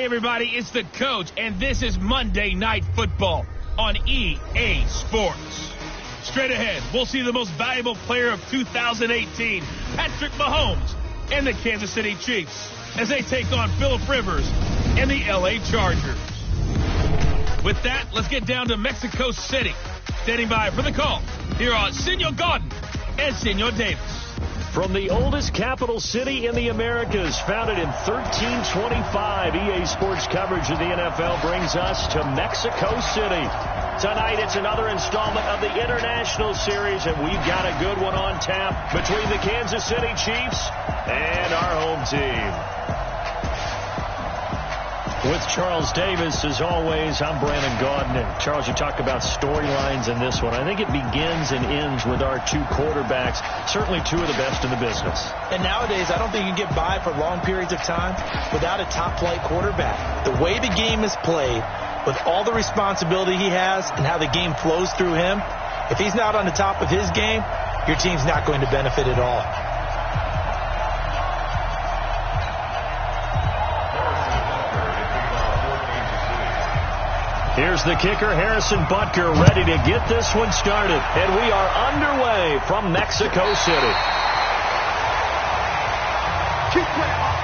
everybody, it's the coach, and this is Monday Night Football on EA Sports. Straight ahead, we'll see the most valuable player of 2018, Patrick Mahomes, and the Kansas City Chiefs, as they take on Phillip Rivers and the LA Chargers. With that, let's get down to Mexico City. Standing by for the call, here are Senor Gordon and Senor Davis. From the oldest capital city in the Americas, founded in 1325, EA Sports coverage of the NFL brings us to Mexico City. Tonight, it's another installment of the International Series, and we've got a good one on tap between the Kansas City Chiefs and our home team. With Charles Davis, as always, I'm Brandon Gaudin. And Charles, you talk about storylines in this one. I think it begins and ends with our two quarterbacks, certainly two of the best in the business. And nowadays, I don't think you can get by for long periods of time without a top-flight quarterback. The way the game is played, with all the responsibility he has and how the game flows through him, if he's not on the top of his game, your team's not going to benefit at all. Here's the kicker, Harrison Butker, ready to get this one started. And we are underway from Mexico City.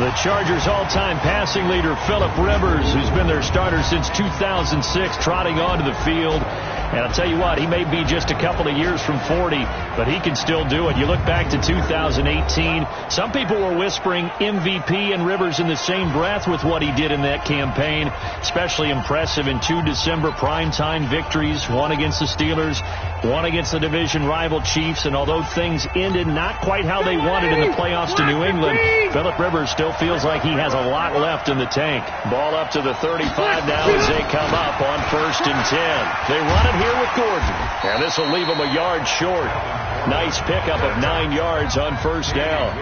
The Chargers' all-time passing leader, Phillip Rivers, who's been their starter since 2006, trotting onto the field. And I'll tell you what, he may be just a couple of years from 40, but he can still do it. You look back to 2018, some people were whispering MVP and Rivers in the same breath with what he did in that campaign. Especially impressive in 2 December primetime victories, one against the Steelers, one against the division rival Chiefs. And although things ended not quite how they wanted in the playoffs to New England, Phillip Rivers still feels like he has a lot left in the tank. Ball up to the 35 now as they come up on 1st and 10. They run it here with Gordon, and this will leave him a yard short. Nice pickup of 9 yards on 1st down.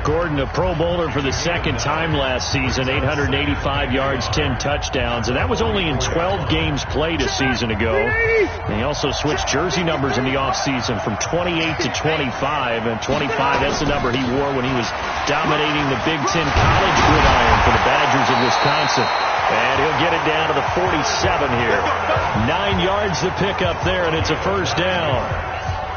Gordon, a Pro Bowler for the second time last season, 885 yards, 10 touchdowns, and that was only in 12 games played a season ago. And he also switched jersey numbers in the offseason from 28 to 25, and 25, that's the number he wore when he was dominating the Big Ten college gridiron for the Badgers of Wisconsin. And he'll get it down to the 47 here. 9 yards to pick up there, and it's a 1st down.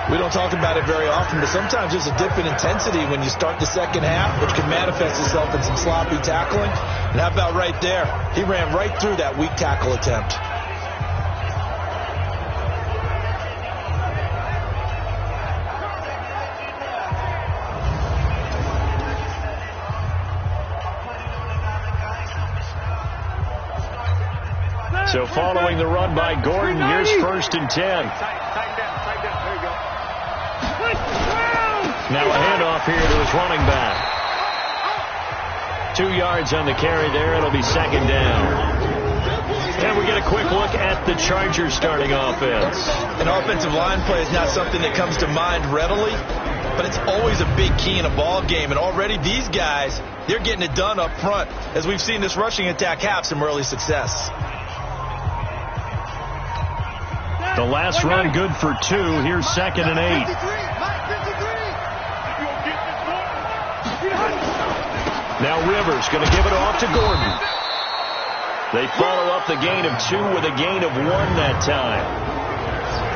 We don't talk about it very often, but sometimes there's a dip in intensity when you start the second half, which can manifest itself in some sloppy tackling. And how about right there? He ran right through that weak tackle attempt. So following the run by Gordon, here's 1st and 10. Now a handoff here to his running back. 2 yards on the carry there. It'll be 2nd down. And we get a quick look at the Chargers starting offense. An offensive line play is not something that comes to mind readily, but it's always a big key in a ball game. And already these guys, they're getting it done up front. As we've seen this rushing attack have some early success. The last run good for 2. Here's 2nd and 8. Now Rivers going to give it off to Gordon. They follow up the gain of 2 with a gain of 1 that time.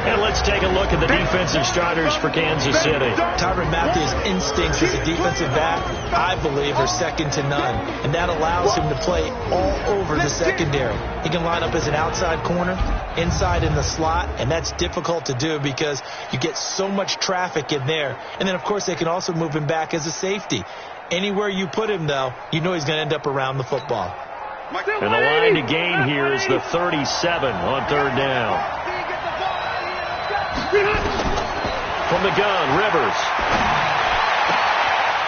And let's take a look at the defensive starters for Kansas City. Tyrann Mathieu's instincts as a defensive back, I believe, are second to none. And that allows him to play all over the secondary. He can line up as an outside corner, inside in the slot, and that's difficult to do because you get so much traffic in there. And then, of course, they can also move him back as a safety. Anywhere you put him, though, you know he's going to end up around the football. And the line to gain here is the 37 on 3rd down. From the gun, Rivers.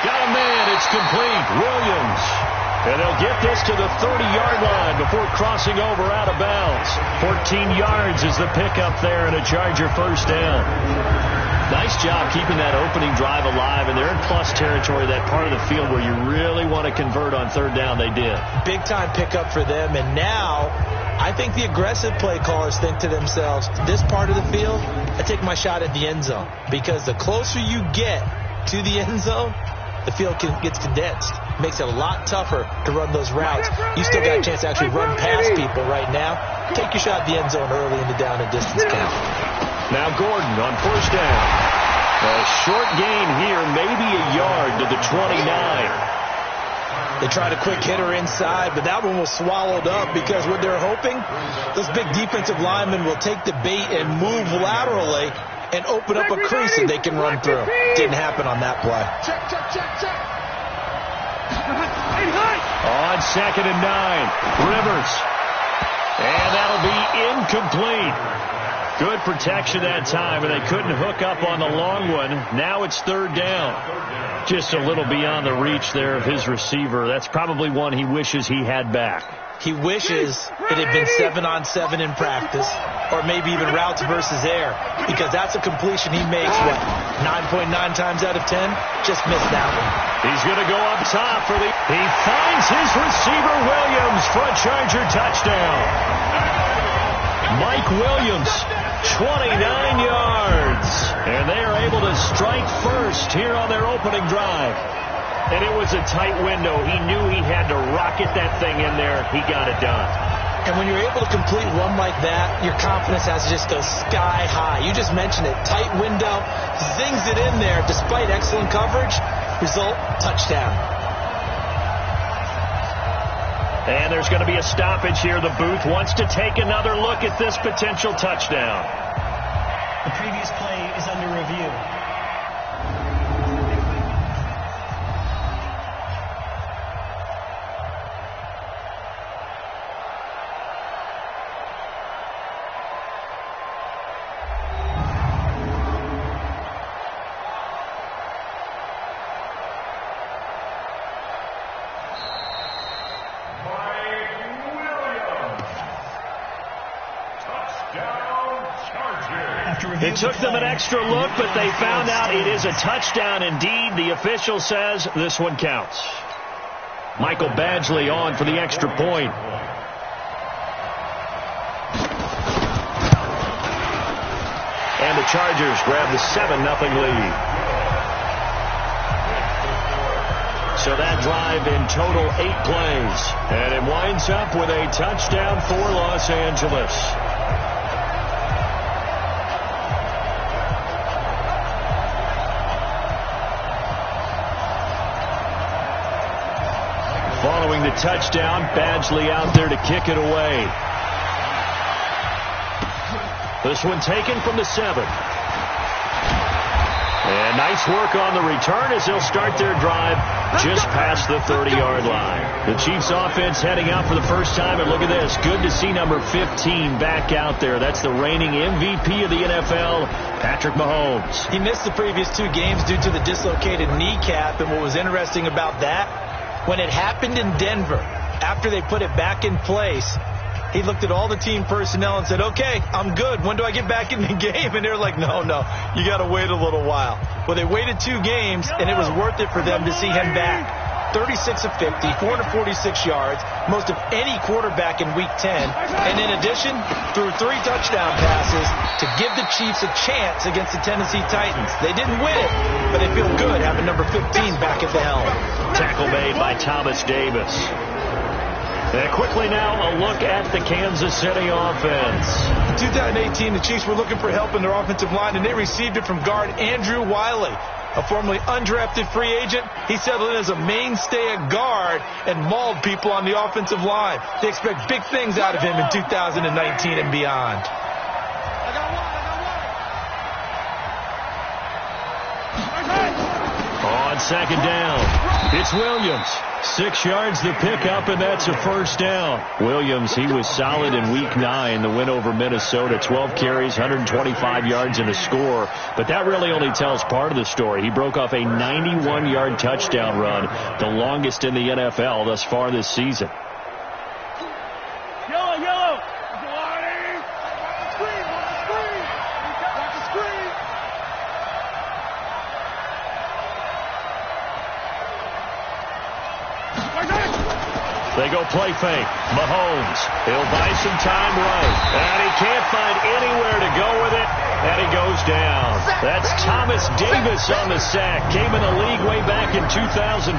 Got a man, it's complete. Williams. And they'll get this to the 30-yard line before crossing over out of bounds. 14 yards is the pickup there, and a Charger 1st down. Nice job keeping that opening drive alive, and they're in plus territory, that part of the field where you really want to convert on 3rd down. They did. Big-time pickup for them, and now I think the aggressive play callers think to themselves, this part of the field, I take my shot at the end zone, because the closer you get to the end zone, the field gets condensed. Makes it a lot tougher to run those routes. You still got a chance to actually run past people right now. Take your shot at the end zone early in the down and distance count. Now Gordon on first down. A short gain here, maybe a yard to the 29. They tried a quick hitter inside, but that one was swallowed up because what they're hoping, those big defensive linemen will take the bait and move laterally and open up a crease that they can run through. Didn't happen on that play. On 2nd and 9, Rivers. And that'll be incomplete. Good protection that time, and they couldn't hook up on the long one. Now it's 3rd down. Just a little beyond the reach there of his receiver. That's probably one he wishes he had back. He wishes it had been 7-on-7 in practice, or maybe even routes versus air, because that's a completion he makes, 9.9 times out of 10? Just missed that one. He's going to go up top for the... He finds his receiver, Williams, for a Charger touchdown. Mike Williams, 29 yards. And they are able to strike first here on their opening drive. And it was a tight window. He knew he had to rocket that thing in there. He got it done. And when you're able to complete one like that, your confidence has to just go sky high. You just mentioned it. Tight window, zings it in there despite excellent coverage. Result, touchdown. And there's going to be a stoppage here. The booth wants to take another look at this potential touchdown. The previous play is under review. It took them an extra look, but they found out it is a touchdown indeed. The official says this one counts. Michael Badgley on for the extra point. And the Chargers grab the 7-0 lead. So that drive in total 8 plays. And it winds up with a touchdown for Los Angeles. Following the touchdown, Badgley out there to kick it away. This one taken from the 7. And nice work on the return as they'll start their drive just past the 30-yard line. The Chiefs offense heading out for the first time, and look at this. Good to see number 15 back out there. That's the reigning MVP of the NFL, Patrick Mahomes. He missed the previous 2 games due to the dislocated kneecap, and what was interesting about that, when it happened in Denver, after they put it back in place, he looked at all the team personnel and said, okay, I'm good. When do I get back in the game? And they're like, no, you got to wait a little while. Well, they waited 2 games, and it was worth it for them to see him back. 36 of 50, 446 yards, most of any quarterback in Week 10. And in addition, threw 3 touchdown passes to give the Chiefs a chance against the Tennessee Titans. They didn't win it, but they feel good having number 15 back at the helm. Tackle made by Thomas Davis. And quickly now, a look at the Kansas City offense. In 2018, the Chiefs were looking for help in their offensive line, and they received it from guard Andrew Wiley, a formerly undrafted free agent. He settled in as a mainstay at guard and mauled people on the offensive line. They expect big things out of him in 2019 and beyond. On 2nd down, it's Williams. 6 yards the pickup, and that's a first down. Williams, he was solid in Week 9, the win over Minnesota. 12 carries, 125 yards and a score. But that really only tells part of the story. He broke off a 91-yard touchdown run, the longest in the NFL thus far this season. Yellow. They go play fake. Mahomes, he'll buy some time right. And he can't find anywhere to go with it. And he goes down. That's Thomas Davis on the sack. Came in the league way back in 2005.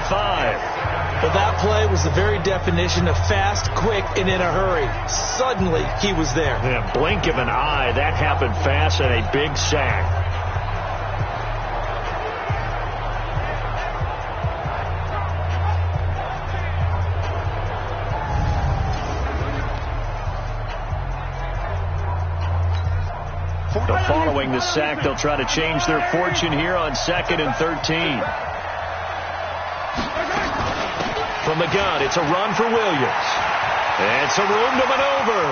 Well, that play was the very definition of fast, quick, and in a hurry. Suddenly, he was there. In a blink of an eye, that happened fast and a big sack. Following the sack, they'll try to change their fortune here on 2nd and 13. From the gun, it's a run for Williams. And some room to maneuver.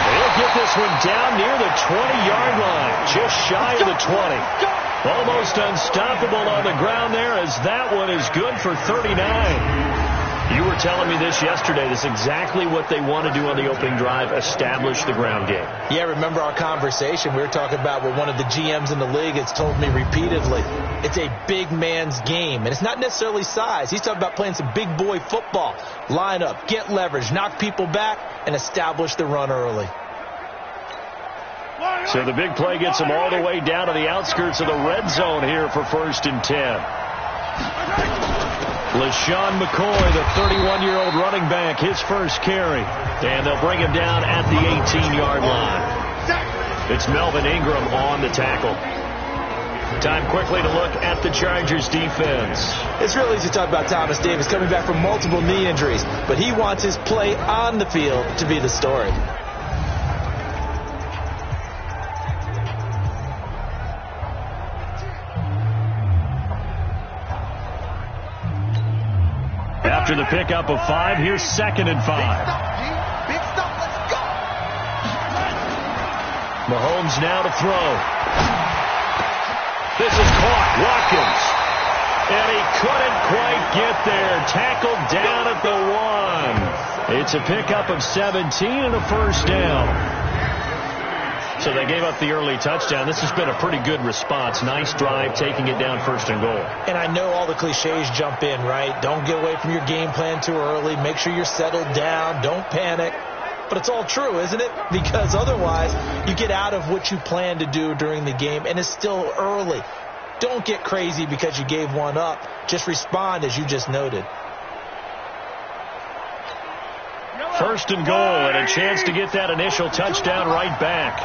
They'll get this one down near the 20-yard line, just shy of the 20. Almost unstoppable on the ground there, as that one is good for 39. You were telling me this yesterday. This is exactly what they want to do on the opening drive, establish the ground game. Yeah, remember our conversation? We were talking about what one of the GMs in the league has told me repeatedly. It's a big man's game, and it's not necessarily size. He's talking about playing some big boy football. Line up, get leverage, knock people back, and establish the run early. So the big play gets them all the way down to the outskirts of the red zone here for 1st and 10. LaShawn McCoy, the 31-year-old running back, his first carry. And they'll bring him down at the 18-yard line. It's Melvin Ingram on the tackle. Time quickly to look at the Chargers defense. It's real easy to talk about Thomas Davis coming back from multiple knee injuries, but he wants his play on the field to be the story. After the pickup of 5, here's 2nd and 5. Big stop, let's go. Mahomes now to throw. This is caught. Watkins. And he couldn't quite get there. Tackled down at the 1. It's a pickup of 17 and a first down. So they gave up the early touchdown. This has been a pretty good response. Nice drive, taking it down 1st and goal. And I know all the cliches jump in, right? Don't get away from your game plan too early. Make sure you're settled down. Don't panic. But it's all true, isn't it? Because otherwise, you get out of what you plan to do during the game, and it's still early. Don't get crazy because you gave one up. Just respond as you just noted. 1st and goal, and a chance to get that initial touchdown right back.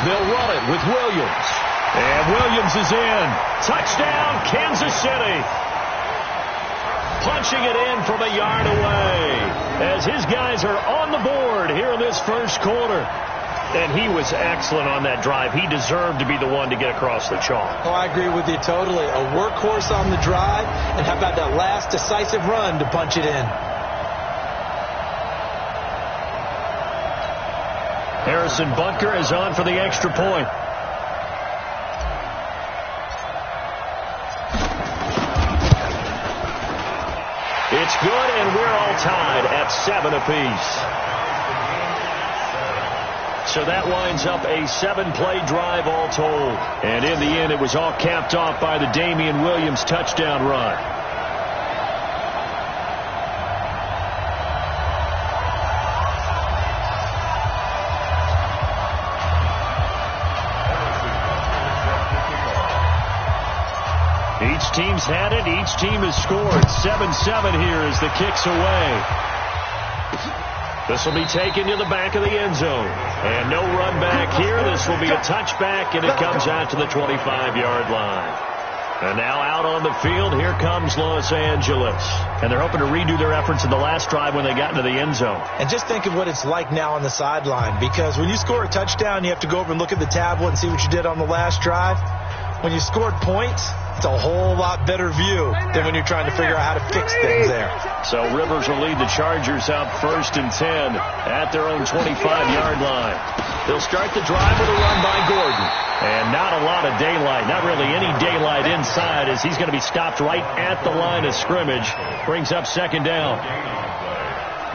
They'll run it with Williams. And Williams is in. Touchdown, Kansas City. Punching it in from a yard away as his guys are on the board here in this first quarter. And he was excellent on that drive. He deserved to be the one to get across the chalk. Oh, I agree with you totally. A workhorse on the drive, and how about that last decisive run to punch it in? Harrison Butker is on for the extra point. It's good, and we're all tied at 7 apiece. So that winds up a 7-play drive all told. And in the end, it was all capped off by the Damian Williams touchdown run. Each team's had it. Each team has scored. 7-7 here as the kick's away. This will be taken to the back of the end zone. And no run back here. This will be a touchback, and it comes out to the 25-yard line. And now out on the field, here comes Los Angeles. And they're hoping to redo their efforts in the last drive when they got into the end zone. And just think of what it's like now on the sideline. Because when you score a touchdown, you have to go over and look at the tablet and see what you did on the last drive. When you scored points, it's a whole lot better view than when you're trying to figure out how to fix things there. So Rivers will lead the Chargers up 1st and 10 at their own 25-yard line. They'll start the drive with a run by Gordon. And not a lot of daylight, not really any daylight inside, as he's going to be stopped right at the line of scrimmage. Brings up 2nd down.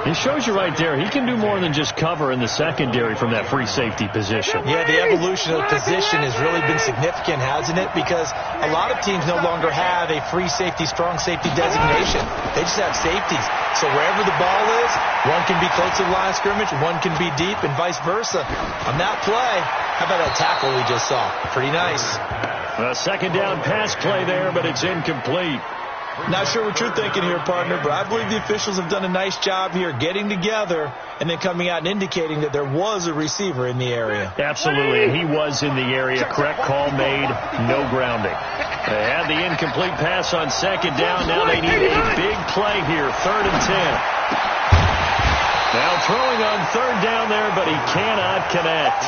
It shows you right there, he can do more than just cover in the secondary from that free safety position. Yeah, the evolution of the position has really been significant, hasn't it? Because a lot of teams no longer have a free safety, strong safety designation. They just have safeties. So wherever the ball is, one can be close to the line of scrimmage, one can be deep, and vice versa. On that play, how about that tackle we just saw? Pretty nice. A second down pass play there, but it's incomplete. Not sure what you're thinking here, partner, but I believe the officials have done a nice job here getting together and then coming out and indicating that there was a receiver in the area. Absolutely, and he was in the area. Correct call made, no grounding. They had the incomplete pass on second down. Now they need a big play here, 3rd and 10. Now throwing on 3rd down there, but he cannot connect.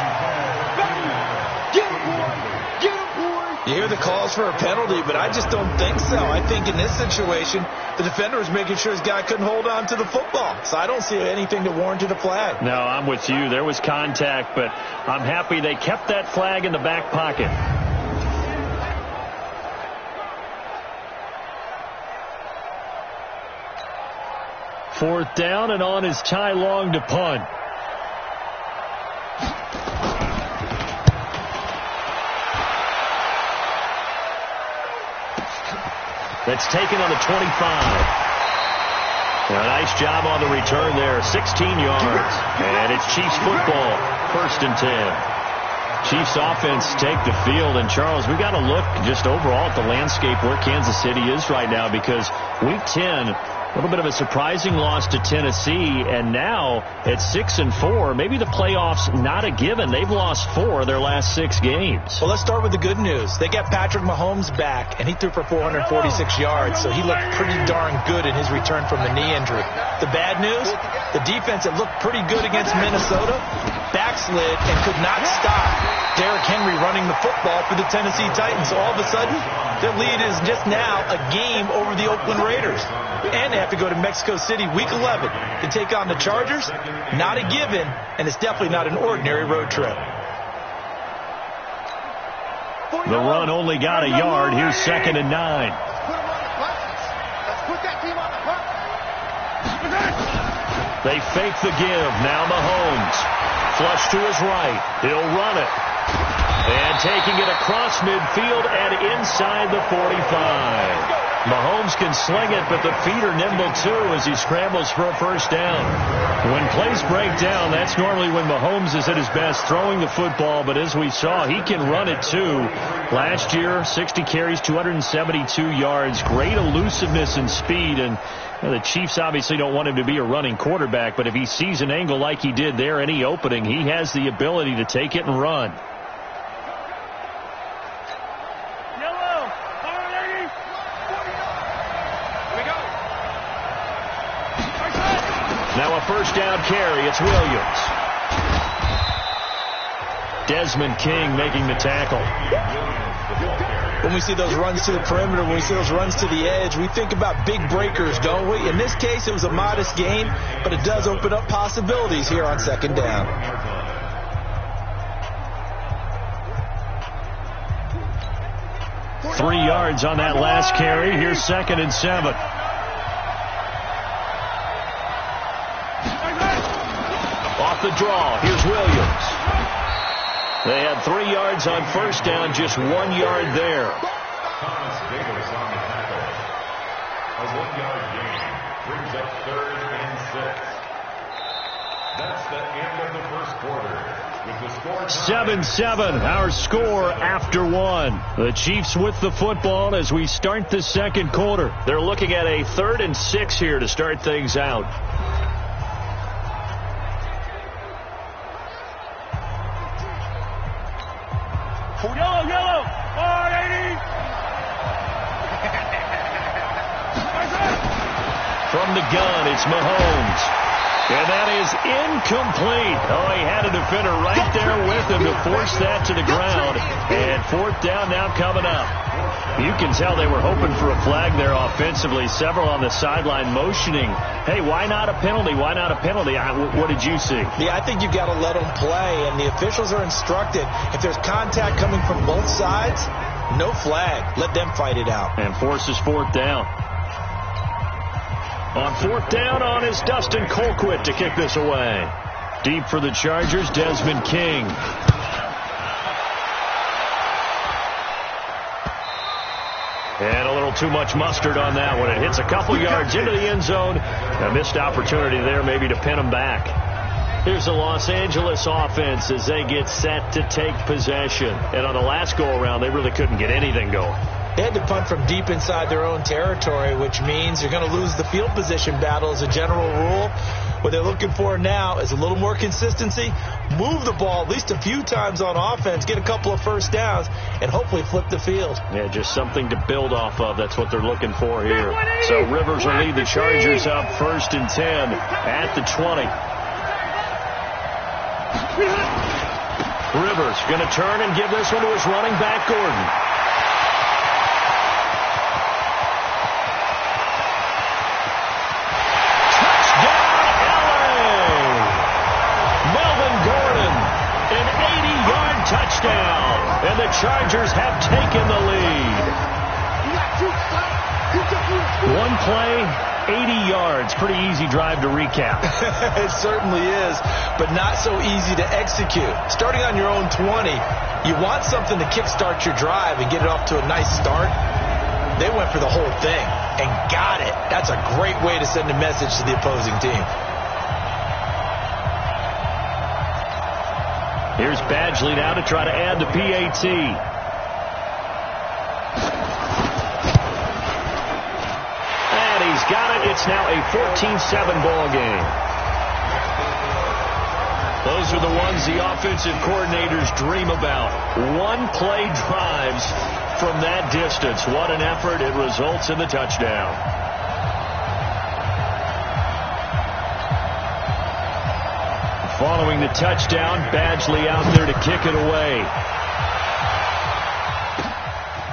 You hear the calls for a penalty, but I just don't think so. I think in this situation, the defender was making sure his guy couldn't hold on to the football. So I don't see anything to warrant a flag. No, I'm with you. There was contact, but I'm happy they kept that flag in the back pocket. Fourth down, and on is Ty Long to punt. That's taken on the 25. A nice job on the return there. 16 yards. And it's Chiefs football. 1st and 10. Chiefs offense take the field. And, Charles, we got to look just overall at the landscape where Kansas City is right now, because Week 10, a little bit of a surprising loss to Tennessee, and now at 6-4, maybe the playoffs not a given. They've lost 4 of their last 6 games. Well, let's start with the good news. They got Patrick Mahomes back, and he threw for 446 yards, so he looked pretty darn good in his return from the knee injury. The bad news, the defense that looked pretty good against Minnesota backslid and could not stop Derrick Henry running the football for the Tennessee Titans. So all of a sudden, their lead is just now a game over the Oakland Raiders. And they have to go to Mexico City Week 11 to take on the Chargers. Not a given, and it's definitely not an ordinary road trip. The run only got a yard. Here's 2nd and 9. They fake the give. Now Mahomes. Flush to his right. He'll run it. And taking it across midfield and inside the 45. Mahomes can sling it, but the feet are nimble too as he scrambles for a first down. When plays break down, that's normally when Mahomes is at his best throwing the football, but as we saw, he can run it too. Last year, 60 carries, 272 yards, great elusiveness and speed, and the Chiefs obviously don't want him to be a running quarterback, but if he sees an angle like he did there, any opening, he has the ability to take it and run. Now a first down carry. It's Williams. Desmond King making the tackle. When we see those runs to the perimeter, when we see those runs to the edge, we think about big breakers, don't we? In this case, it was a modest gain, but it does open up possibilities here on 2nd down. Three yards on that last carry. Here's 2nd and 7. Off the draw, here's Williams. They had 3 yards on first down, just 1 yard there. Thomas Davis on the tackle. A 1-yard gain brings up 3rd and 6. That's the end of the first quarter. With the score 7-7, our score after 1. The Chiefs with the football as we start the second quarter. They're looking at a 3rd and 6 here to start things out. Yellow, 180. From the gun, it's Mahomes. And that is incomplete. Oh, he had a defender right there with him to force that to the ground. And 4th down now coming up. You can tell they were hoping for a flag there offensively. Several on the sideline motioning, hey, why not a penalty? Why not a penalty? What did you see? Yeah, I think you've got to let them play, and the officials are instructed. If there's contact coming from both sides, no flag. Let them fight it out. And forces 4th down. On fourth down on is Dustin Colquitt to kick this away. Deep for the Chargers, Desmond King. And a little too much mustard on that one. It hits a couple yards into the end zone. A missed opportunity there maybe to pin them back. Here's the Los Angeles offense as they get set to take possession. And on the last go-around, they really couldn't get anything going. They had to punt from deep inside their own territory, which means you're going to lose the field position battle as a general rule. What they're looking for now is a little more consistency, move the ball at least a few times on offense, get a couple of first downs, and hopefully flip the field. Yeah, just something to build off of. That's what they're looking for here. So Rivers will lead the Chargers up 1st and 10 at the 20. Rivers going to turn and give this one to his running back, Gordon. Touchdown, and the Chargers have taken the lead. One play, 80 yards. Pretty easy drive to recap. It certainly is, but not so easy to execute. Starting on your own 20, you want something to kickstart your drive and get it off to a nice start. They went for the whole thing and got it. That's a great way to send a message to the opposing team. Here's Badgley now to try to add the PAT. And he's got it. It's now a 14-7 ball game. Those are the ones the offensive coordinators dream about. One-play drives from that distance. What an effort. It results in the touchdown. Following the touchdown, Badgley out there to kick it away.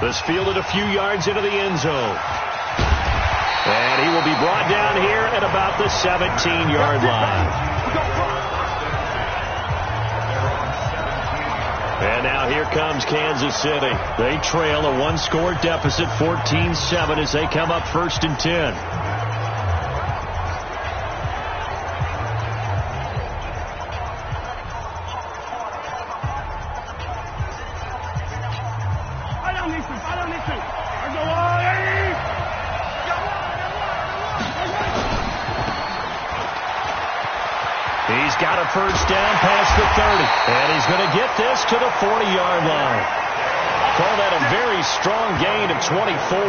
This fielded a few yards into the end zone. And he will be brought down here at about the 17-yard line. And now here comes Kansas City. They trail a one-score deficit, 14-7, as they come up 1st and 10. He's got a first down past the 30. And he's going to get this to the 40-yard line. Call that a very strong gain of 24.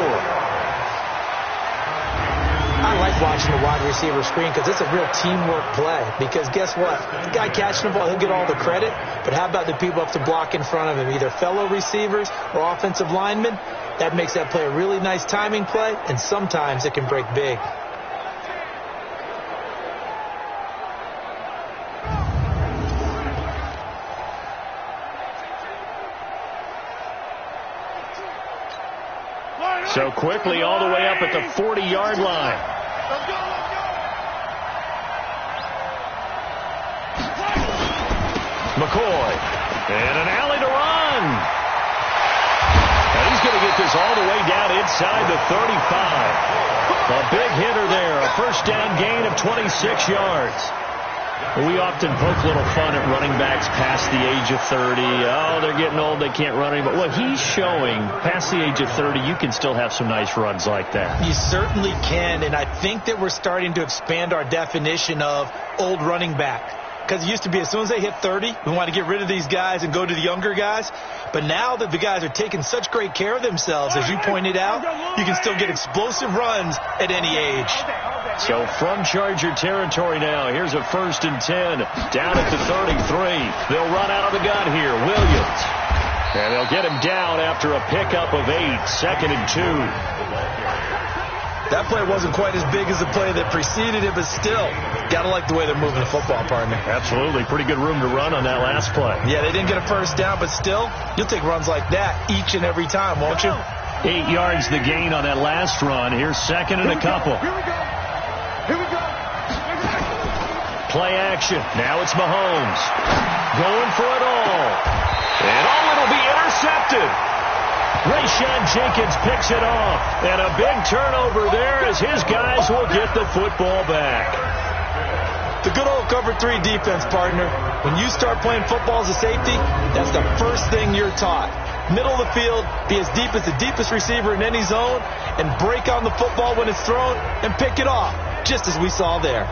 I like watching the wide receiver screen because it's a real teamwork play. Because guess what? The guy catching the ball, he'll get all the credit. But how about the people up to block in front of him, either fellow receivers or offensive linemen? That makes that play a really nice timing play, and sometimes it can break big. So quickly all the way up at the 40-yard line. McCoy. And an alley to run. And he's going to get this all the way down inside the 35. A big hitter there. A first down gain of 26 yards. We often poke a little fun at running backs past the age of 30. Oh, they're getting old, they can't run anymore. Well, he's showing past the age of 30, you can still have some nice runs like that. You certainly can, and I think that we're starting to expand our definition of old running back. Because it used to be as soon as they hit 30, we want to get rid of these guys and go to the younger guys. But now that the guys are taking such great care of themselves, as you pointed out, you can still get explosive runs at any age. So from Charger territory now, here's a 1st and 10 down at the 33. They'll run out of the gun here. Williams. And they'll get him down after a pickup of 8. 2nd and 2. That play wasn't quite as big as the play that preceded it, but still, got to like the way they're moving the football, partner. Absolutely. Pretty good room to run on that last play. Yeah, they didn't get a first down, but still, you'll take runs like that each and every time, won't you? 8 yards the gain on that last run. Here's 2nd and a couple. Here we go. Here we go. Play action. Now it's Mahomes. Going for it all. And it'll be intercepted. Rayshawn Jenkins picks it off. And a big turnover there as his guys will get the football back. The good old cover 3 defense, partner. When you start playing football as a safety, that's the first thing you're taught. Middle of the field, be as deep as the deepest receiver in any zone, and break on the football when it's thrown and pick it off, just as we saw there.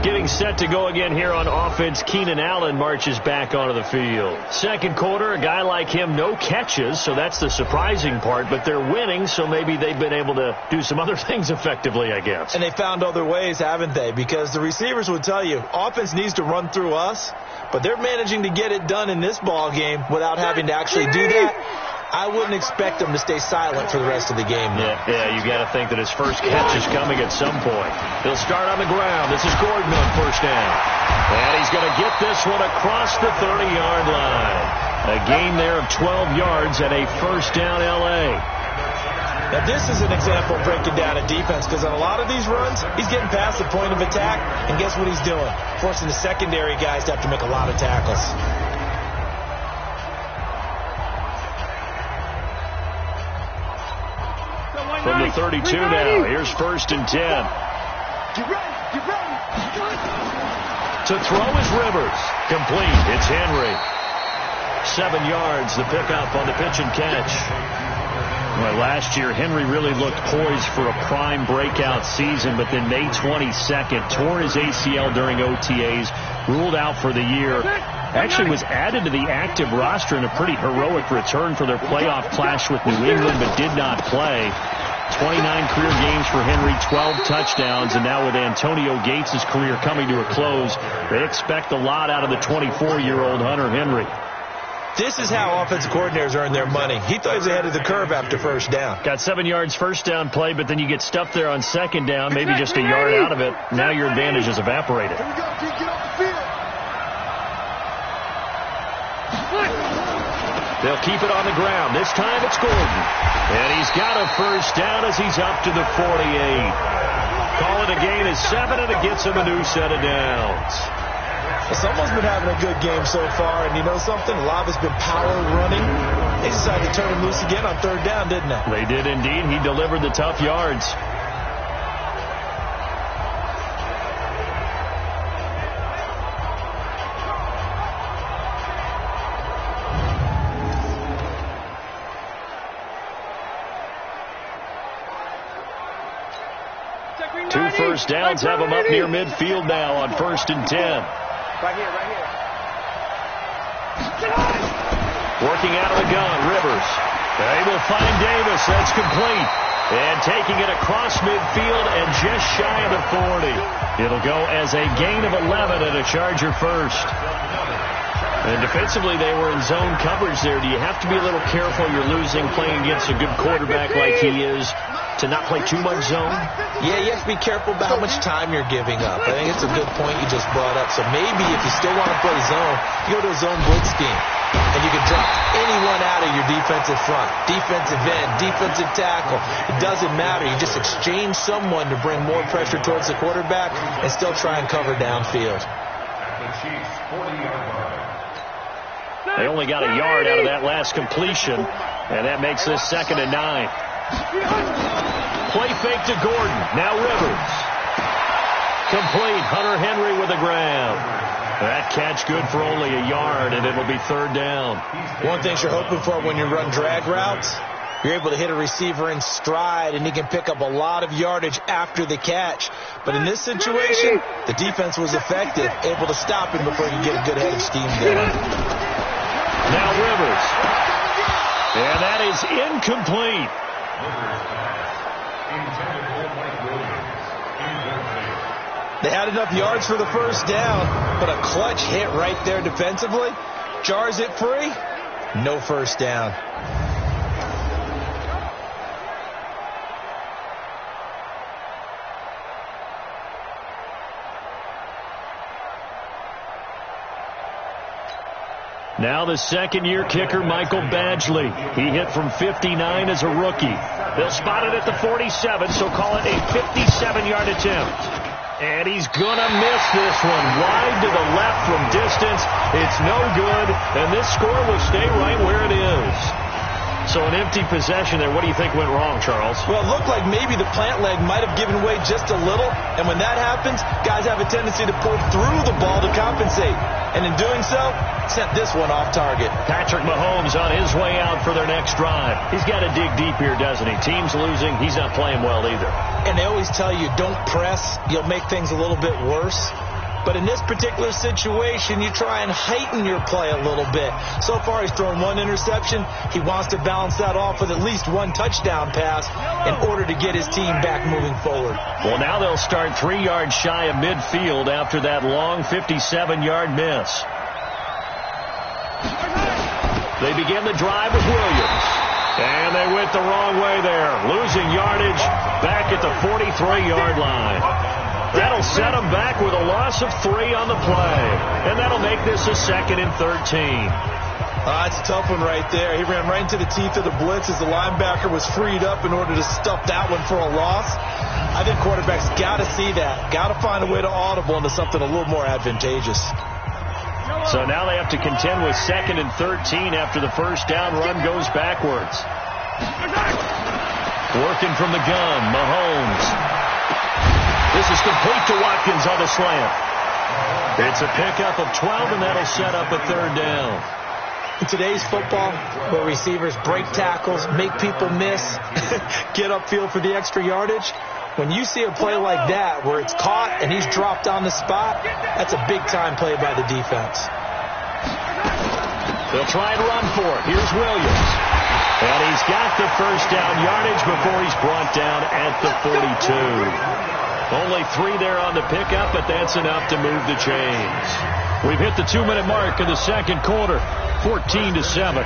Getting set to go again here on offense, Keenan Allen marches back onto the field. Second quarter, a guy like him, no catches, so that's the surprising part, but they're winning, so maybe they've been able to do some other things effectively, I guess. And they found other ways, haven't they? Because the receivers would tell you, offense needs to run through us, but they're managing to get it done in this ball game without having to actually do that. I wouldn't expect them to stay silent for the rest of the game. Yeah, you got to think that his first catch is coming at some point. He'll start on the ground. This is Gordon on first down. And he's going to get this one across the 30-yard line. A gain there of 12 yards and a first down L.A. Now, this is an example of breaking down a defense, because on a lot of these runs, he's getting past the point of attack, and guess what he's doing? Forcing the secondary guys to have to make a lot of tackles. From the 32 now, here's first and 10. Get ready. To throw is Rivers. Complete. It's Henry. 7 yards, the pickup on the pitch and catch. Well, last year, Henry really looked poised for a prime breakout season, but then May 22nd, tore his ACL during OTAs, ruled out for the year. Actually was added to the active roster in a pretty heroic return for their playoff clash with New England, but did not play. 29 career games for Henry, 12 touchdowns, and now with Antonio Gates' career coming to a close, they expect a lot out of the 24-year-old Hunter Henry. This is how offensive coordinators earn their money. He thought he was ahead of the curve after first down. Got 7 yards first down play, but then you get stuffed there on second down, maybe just a yard out of it. Now your advantage is evaporated. Here we go, D. Get off the field. They'll keep it on the ground. This time it's Gordon. And he's got a first down as he's up to the 48. Call it a gain of 7, and it gets him a new set of downs. Someone's been having a good game so far, and you know something? A lot of it's been power running. They decided to turn him loose again on third down, didn't they? They did indeed. He delivered the tough yards. Two first downs have him up near midfield now on first and 10. Right here. Working out of the gun, Rivers. They will find Davis. That's complete. And taking it across midfield and just shy of the 40. It'll go as a gain of 11 and a Charger first. And defensively, they were in zone coverage there. Do you have to be a little careful? You're losing playing against a good quarterback like he is to not play too much zone? Yeah, you have to be careful about how much time you're giving up. I think it's a good point you just brought up. So maybe if you still want to play zone, you go to a zone blitz scheme. And you can drop anyone out of your defensive front, defensive end, defensive tackle. It doesn't matter. You just exchange someone to bring more pressure towards the quarterback and still try and cover downfield. The Chiefs, 40-yard line. They only got a yard out of that last completion, and that makes this 2nd and 9. Play fake to Gordon. Now Rivers. Complete. Hunter Henry with a grab. That catch good for only a yard, and it'll be third down. One thing you're hoping for when you run drag routes, you're able to hit a receiver in stride, and he can pick up a lot of yardage after the catch. But in this situation, the defense was effective, able to stop him before he could get a good head of steam going. Now Rivers. And that is incomplete. They had enough yards for the first down, but a clutch hit right there defensively. Jars it free. No first down. Now the second-year kicker, Michael Badgley. He hit from 59 as a rookie. They'll spot it at the 47, so call it a 57-yard attempt. And he's going to miss this one. Wide to the left from distance. It's no good, and this score will stay right where it is. So an empty possession there. What do you think went wrong, Charles? Well, it looked like maybe the plant leg might have given way just a little, and when that happens, guys have a tendency to pull through the ball to compensate. And in doing so, sent this one off target. Patrick Mahomes on his way out for their next drive. He's got to dig deep here, doesn't he? Team's losing. He's not playing well either. And they always tell you, don't press. You'll make things a little bit worse. But in this particular situation, you try and heighten your play a little bit. So far, he's thrown one interception. He wants to balance that off with at least one touchdown pass in order to get his team back moving forward. Well, now they'll start 3 yards shy of midfield after that long 57-yard miss. They begin the drive with Williams. And they went the wrong way there, losing yardage back at the 43-yard line. That'll set them back with a loss of 3 on the play. And that'll make this a 2nd and 13. That's a tough one right there. He ran right into the teeth of the blitz as the linebacker was freed up in order to stuff that one for a loss. I think quarterbacks got to see that. Got to find a way to audible into something a little more advantageous. So now they have to contend with 2nd and 13 after the first down run goes backwards. Working from the gun, Mahomes. This is complete to Watkins on the slant. It's a pickup of 12, and that'll set up a 3rd down. In today's football, where receivers break tackles, make people miss, get upfield for the extra yardage, when you see a play like that where it's caught and he's dropped on the spot, that's a big-time play by the defense. They'll try and run for it. Here's Williams. And he's got the first down yardage before he's brought down at the 42. Only 3 there on the pickup, but that's enough to move the chains. We've hit the 2-minute mark in the second quarter, 14-7.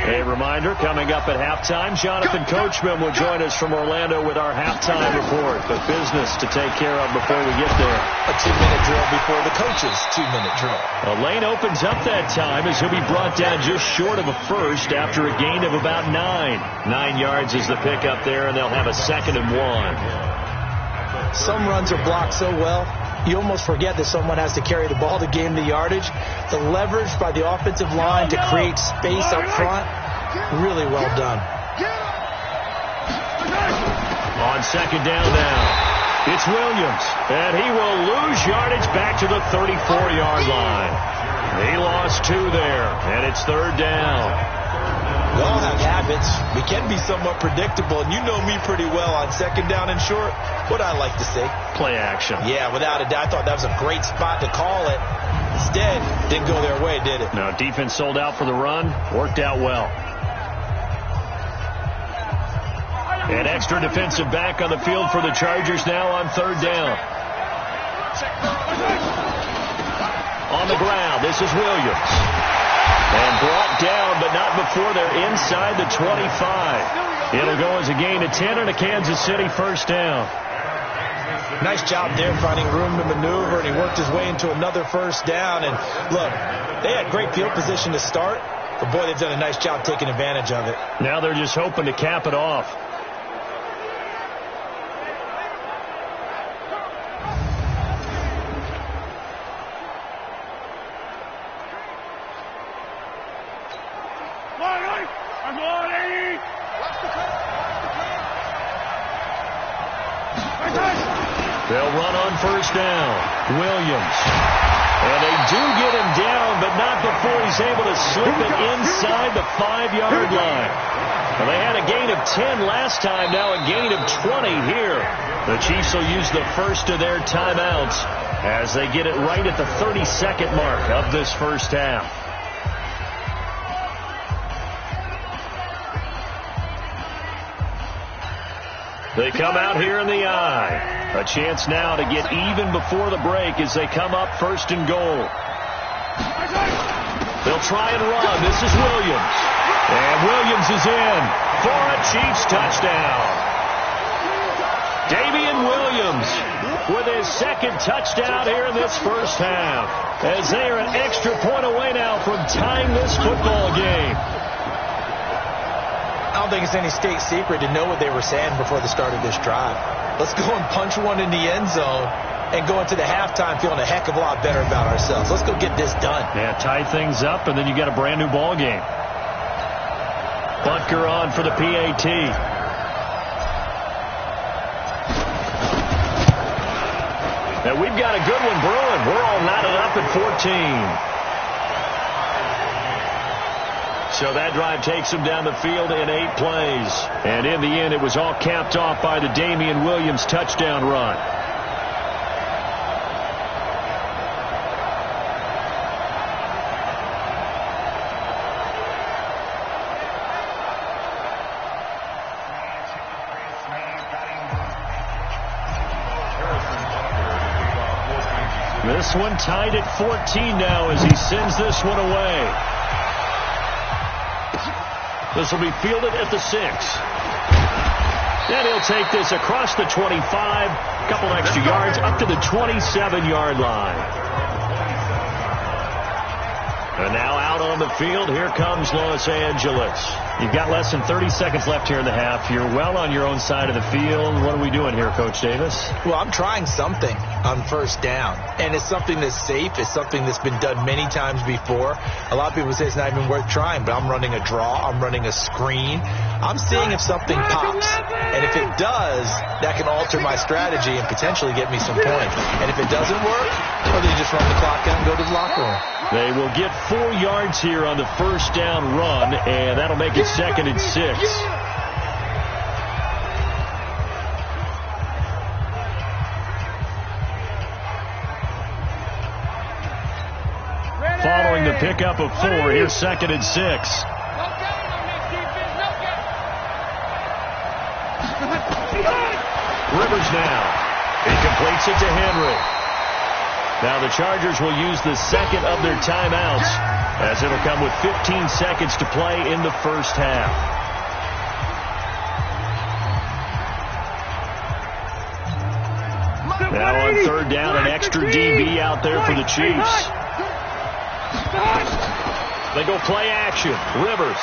A reminder, coming up at halftime, Jonathan Coachman will join us from Orlando with our halftime report. But business to take care of before we get there. A 2-minute drill before the coach's 2-minute drill. A lane opens up that time as he'll be brought down just short of a first after a gain of about 9. 9 yards is the pickup there, and they'll have a 2nd and 1. Some runs are blocked so well, you almost forget that someone has to carry the ball to gain the yardage. The leverage by the offensive line to create space up front, really well done. On 2nd down now, it's Williams, and he will lose yardage back to the 34-yard line. He lost 2 there, and it's 3rd down. We all have habits. We can be somewhat predictable, and you know me pretty well on 2nd down and short. What I like to say? Play action. Yeah, without a doubt. I thought that was a great spot to call it. Instead, didn't go their way, did it? No, defense sold out for the run. Worked out well. An extra defensive back on the field for the Chargers now on 3rd down. On the ground, this is Williams. And brought down, but not before they're inside the 25. It'll go as a gain of 10 and a Kansas City first down. Nice job there finding room to maneuver, and he worked his way into another first down. And look, they had great field position to start, but boy, they've done a nice job taking advantage of it. Now they're just hoping to cap it off. They'll run on first down. Williams. And they do get him down, but not before he's able to slip it inside the 5-yard line. Well, they had a gain of 10 last time, now a gain of 20 here. The Chiefs will use the first of their timeouts as they get it right at the 30-second mark of this first half. They come out here in the eye. A chance now to get even before the break as they come up 1st and goal. They'll try and run. This is Williams. And Williams is in for a Chiefs touchdown. Damian Williams with his second touchdown here in this first half, as they are an extra point away now from tying this football game. I don't think it's any state secret to know what they were saying before the start of this drive. Let's go and punch one in the end zone and go into the halftime feeling a heck of a lot better about ourselves. Let's go get this done. Yeah, tie things up, and then you got a brand new ball game. Butker on for the PAT. And we've got a good one brewing. We're all knotted up at 14. So that drive takes them down the field in 8 plays. And in the end, it was all capped off by the Damian Williams touchdown run. This one tied at 14 now as he sends this one away. This will be fielded at the 6. Then he'll take this across the 25, a couple extra yards up to the 27-yard line. And now out on the field, here comes Los Angeles. You've got less than 30 seconds left here in the half. You're well on your own side of the field. What are we doing here, Coach Davis? Well, I'm trying something on first down, and it's something that's safe. It's something that's been done many times before. A lot of people say it's not even worth trying, but I'm running a draw. I'm running a screen. I'm seeing if something pops, and if it does, that can alter my strategy and potentially get me some points. And if it doesn't work, well, then you just run the clock out and go to the locker room. They will get 4 yards here on the first down run, and that'll make it 2nd and 6. Following the pickup of 4, here's 2nd and 6. Rivers now. He completes it to Henry. Now the Chargers will use the second of their timeouts, as it'll come with 15 seconds to play in the first half. Now on third down, an extra DB out there for the Chiefs. They go play action. Rivers.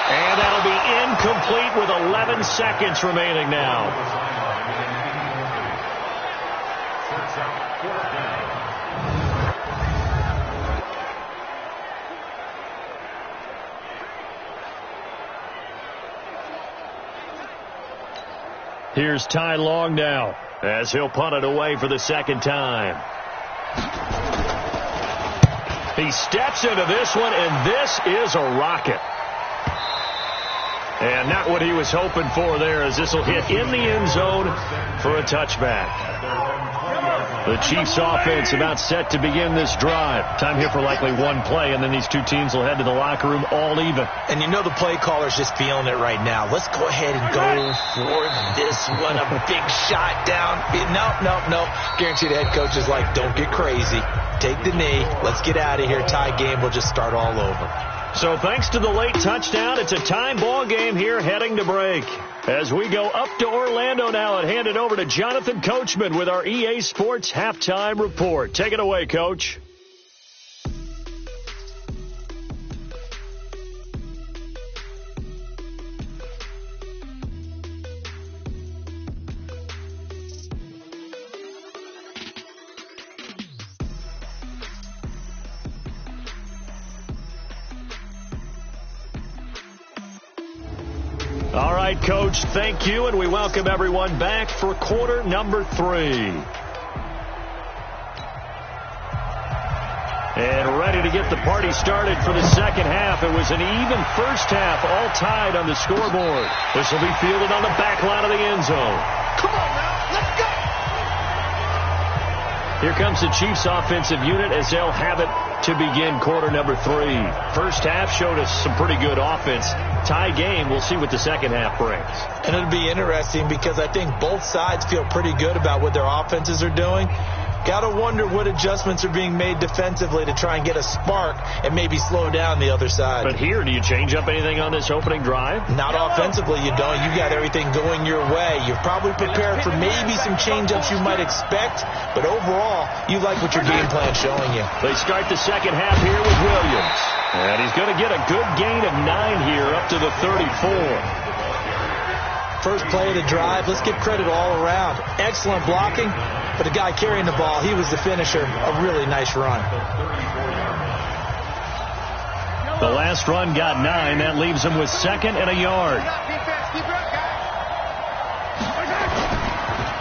And that'll be incomplete with 11 seconds remaining now. Here's Ty Long now, as he'll punt it away for the second time. He steps into this one, and this is a rocket. And not what he was hoping for there, as this will hit in the end zone for a touchback. The Chiefs offense about set to begin this drive. Time here for likely one play, and then these two teams will head to the locker room all even. And you know the play caller's just feeling it right now. Let's go ahead and go for this one. A big shot down. No. Guarantee the head coach is like, don't get crazy. Take the knee. Let's get out of here. Tie game will just start all over. So thanks to the late touchdown, it's a time ball game here heading to break. As we go up to Orlando now and hand it over to Jonathan Coachman with our EA Sports Halftime Report. Take it away, Coach. All right, Coach, thank you, and we welcome everyone back for quarter number 3. And ready to get the party started for the second half. It was an even first half, all tied on the scoreboard. This will be fielded on the back line of the end zone. Come on now, let's go! Here comes the Chiefs offensive unit as they'll have it to begin quarter number 3. First half showed us some pretty good offense. Tie game, we'll see what the second half brings. And it'll be interesting because I think both sides feel pretty good about what their offenses are doing. Got to wonder what adjustments are being made defensively to try and get a spark and maybe slow down the other side. But here, do you change up anything on this opening drive? Not offensively, you don't. You got everything going your way. You're probably prepared for maybe some change-ups you might expect, but overall, you like what your game plan's showing you. They start the second half here with Williams. And he's going to get a good gain of 9 here up to the 34. First play of the drive, let's give credit all around. Excellent blocking, but the guy carrying the ball, he was the finisher. A really nice run. The last run got 9. That leaves him with 2nd and a yard.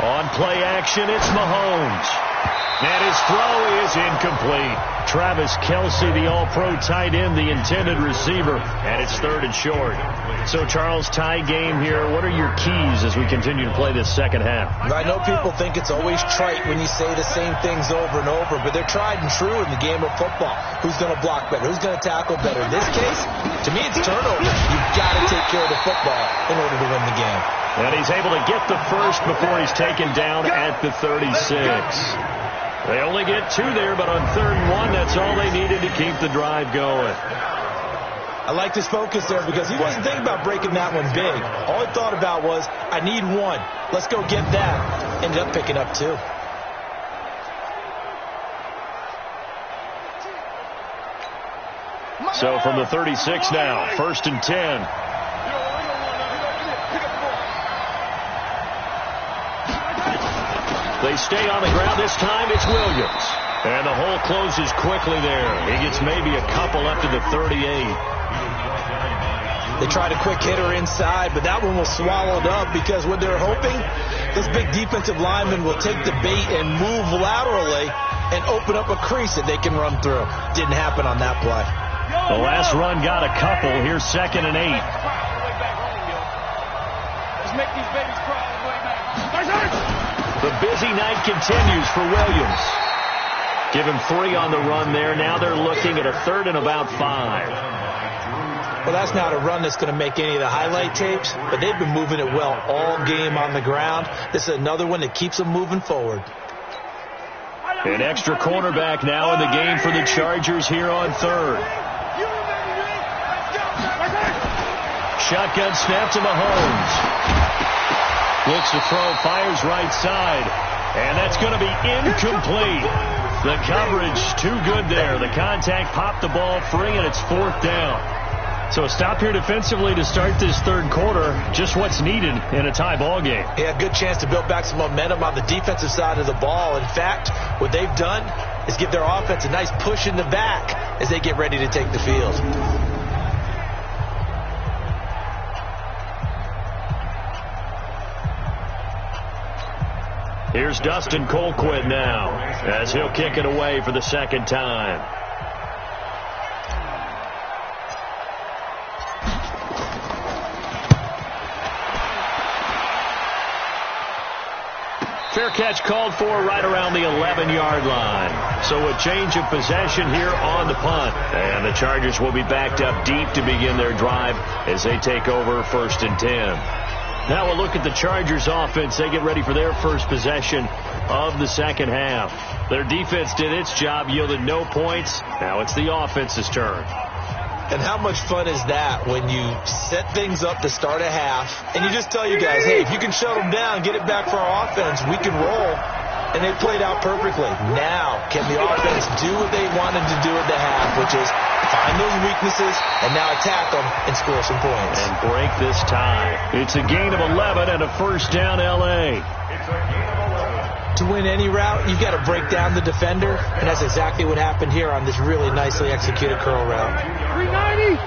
On play action, it's Mahomes. And his throw is incomplete. Travis Kelce, the all-pro tight end, the intended receiver, and it's 3rd and short. So, Charles, tie game here. What are your keys as we continue to play this second half? I know people think it's always trite when you say the same things over and over, but they're tried and true in the game of football. Who's going to block better? Who's going to tackle better? In this case, to me, it's turnover. You've got to take care of the football in order to win the game. And he's able to get the first before he's taken down at the 36. They only get 2 there, but on 3rd and 1, that's all they needed to keep the drive going. I liked his focus there because he wasn't thinking about breaking that one big. All he thought about was, I need 1. Let's go get that. Ended up picking up 2. So from the 36 now, 1st and 10. They stay on the ground. This time it's Williams. And the hole closes quickly there. He gets maybe a couple up to the 38. They tried a quick hitter inside, but that one was swallowed up because what they're hoping, this big defensive lineman will take the bait and move laterally and open up a crease that they can run through. Didn't happen on that play. The last run got a couple. Here's 2nd and 8. Let's make these babies cry. The busy night continues for Williams. Give him 3 on the run there. Now they're looking at a 3rd and about 5. Well, that's not a run that's going to make any of the highlight tapes, but they've been moving it well all game on the ground. This is another one that keeps them moving forward. An extra cornerback now in the game for the Chargers here on 3rd. Shotgun snap to Mahomes. Looks to throw, fires right side, and that's going to be incomplete. The coverage too good there. The contact popped the ball free, and it's 4th down. So a stop here defensively to start this 3rd quarter. Just what's needed in a tie ball game. Yeah, good chance to build back some momentum on the defensive side of the ball. In fact, what they've done is give their offense a nice push in the back as they get ready to take the field. Here's Dustin Colquitt now as he'll kick it away for the 2nd time. Fair catch called for right around the 11-yard line. So a change of possession here on the punt. And the Chargers will be backed up deep to begin their drive as they take over 1st and 10. Now we'll look at the Chargers offense. They get ready for their first possession of the second half. Their defense did its job, yielded no points. Now it's the offense's turn. And how much fun is that when you set things up to start a half and you just tell you guys, hey, if you can shut them down, get it back for our offense, we can roll. And they played out perfectly. Now, can the offense do what they wanted to do at the half, which is find those weaknesses and now attack them and score some points. And break this tie. It's a gain of 11 and a 1st down L.A. To win any route, you've got to break down the defender, and that's exactly what happened here on this really nicely executed curl route. 390.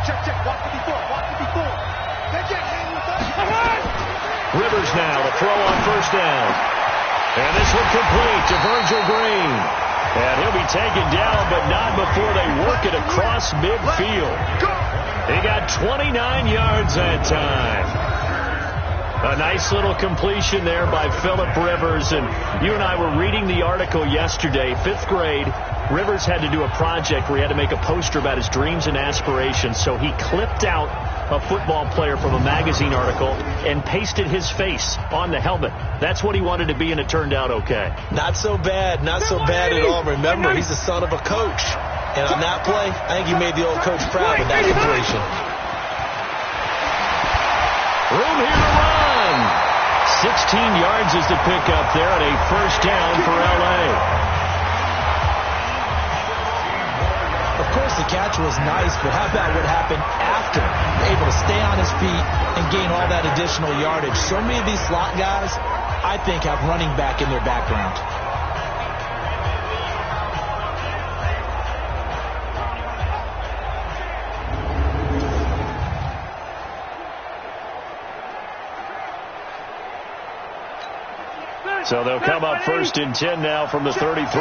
Check, check. 154. 154. Rivers now to throw on 1st down. And this one complete to Virgil Green. And he'll be taken down, but not before they work it across midfield. He got 29 yards that time. A nice little completion there by Phillip Rivers. And you and I were reading the article yesterday, 5th grade. Rivers had to do a project where he had to make a poster about his dreams and aspirations, so he clipped out a football player from a magazine article and pasted his face on the helmet. That's what he wanted to be, and it turned out okay. Not so bad. Not so bad at all. Remember, he's the son of a coach. And on that play, I think he made the old coach proud with that completion. Room here to run. 16 yards is the pickup there, and a first down for L.A. Of course, the catch was nice, but how about what happened after? Able to stay on his feet and gain all that additional yardage. So many of these slot guys, I think, have running back in their background. So they'll come up 1st and 10 now from the 33.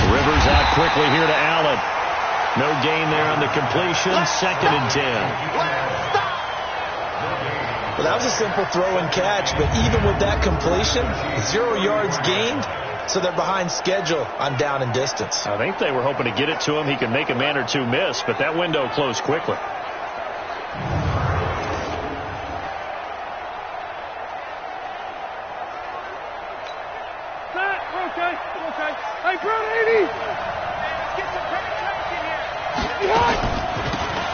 Rivers out quickly here to Allen. No gain there on the completion. 2nd and 10. Well, that was a simple throw and catch, but even with that completion, 0 yards gained, so they're behind schedule on down and distance. I think they were hoping to get it to him. He could make a man or two miss, but that window closed quickly.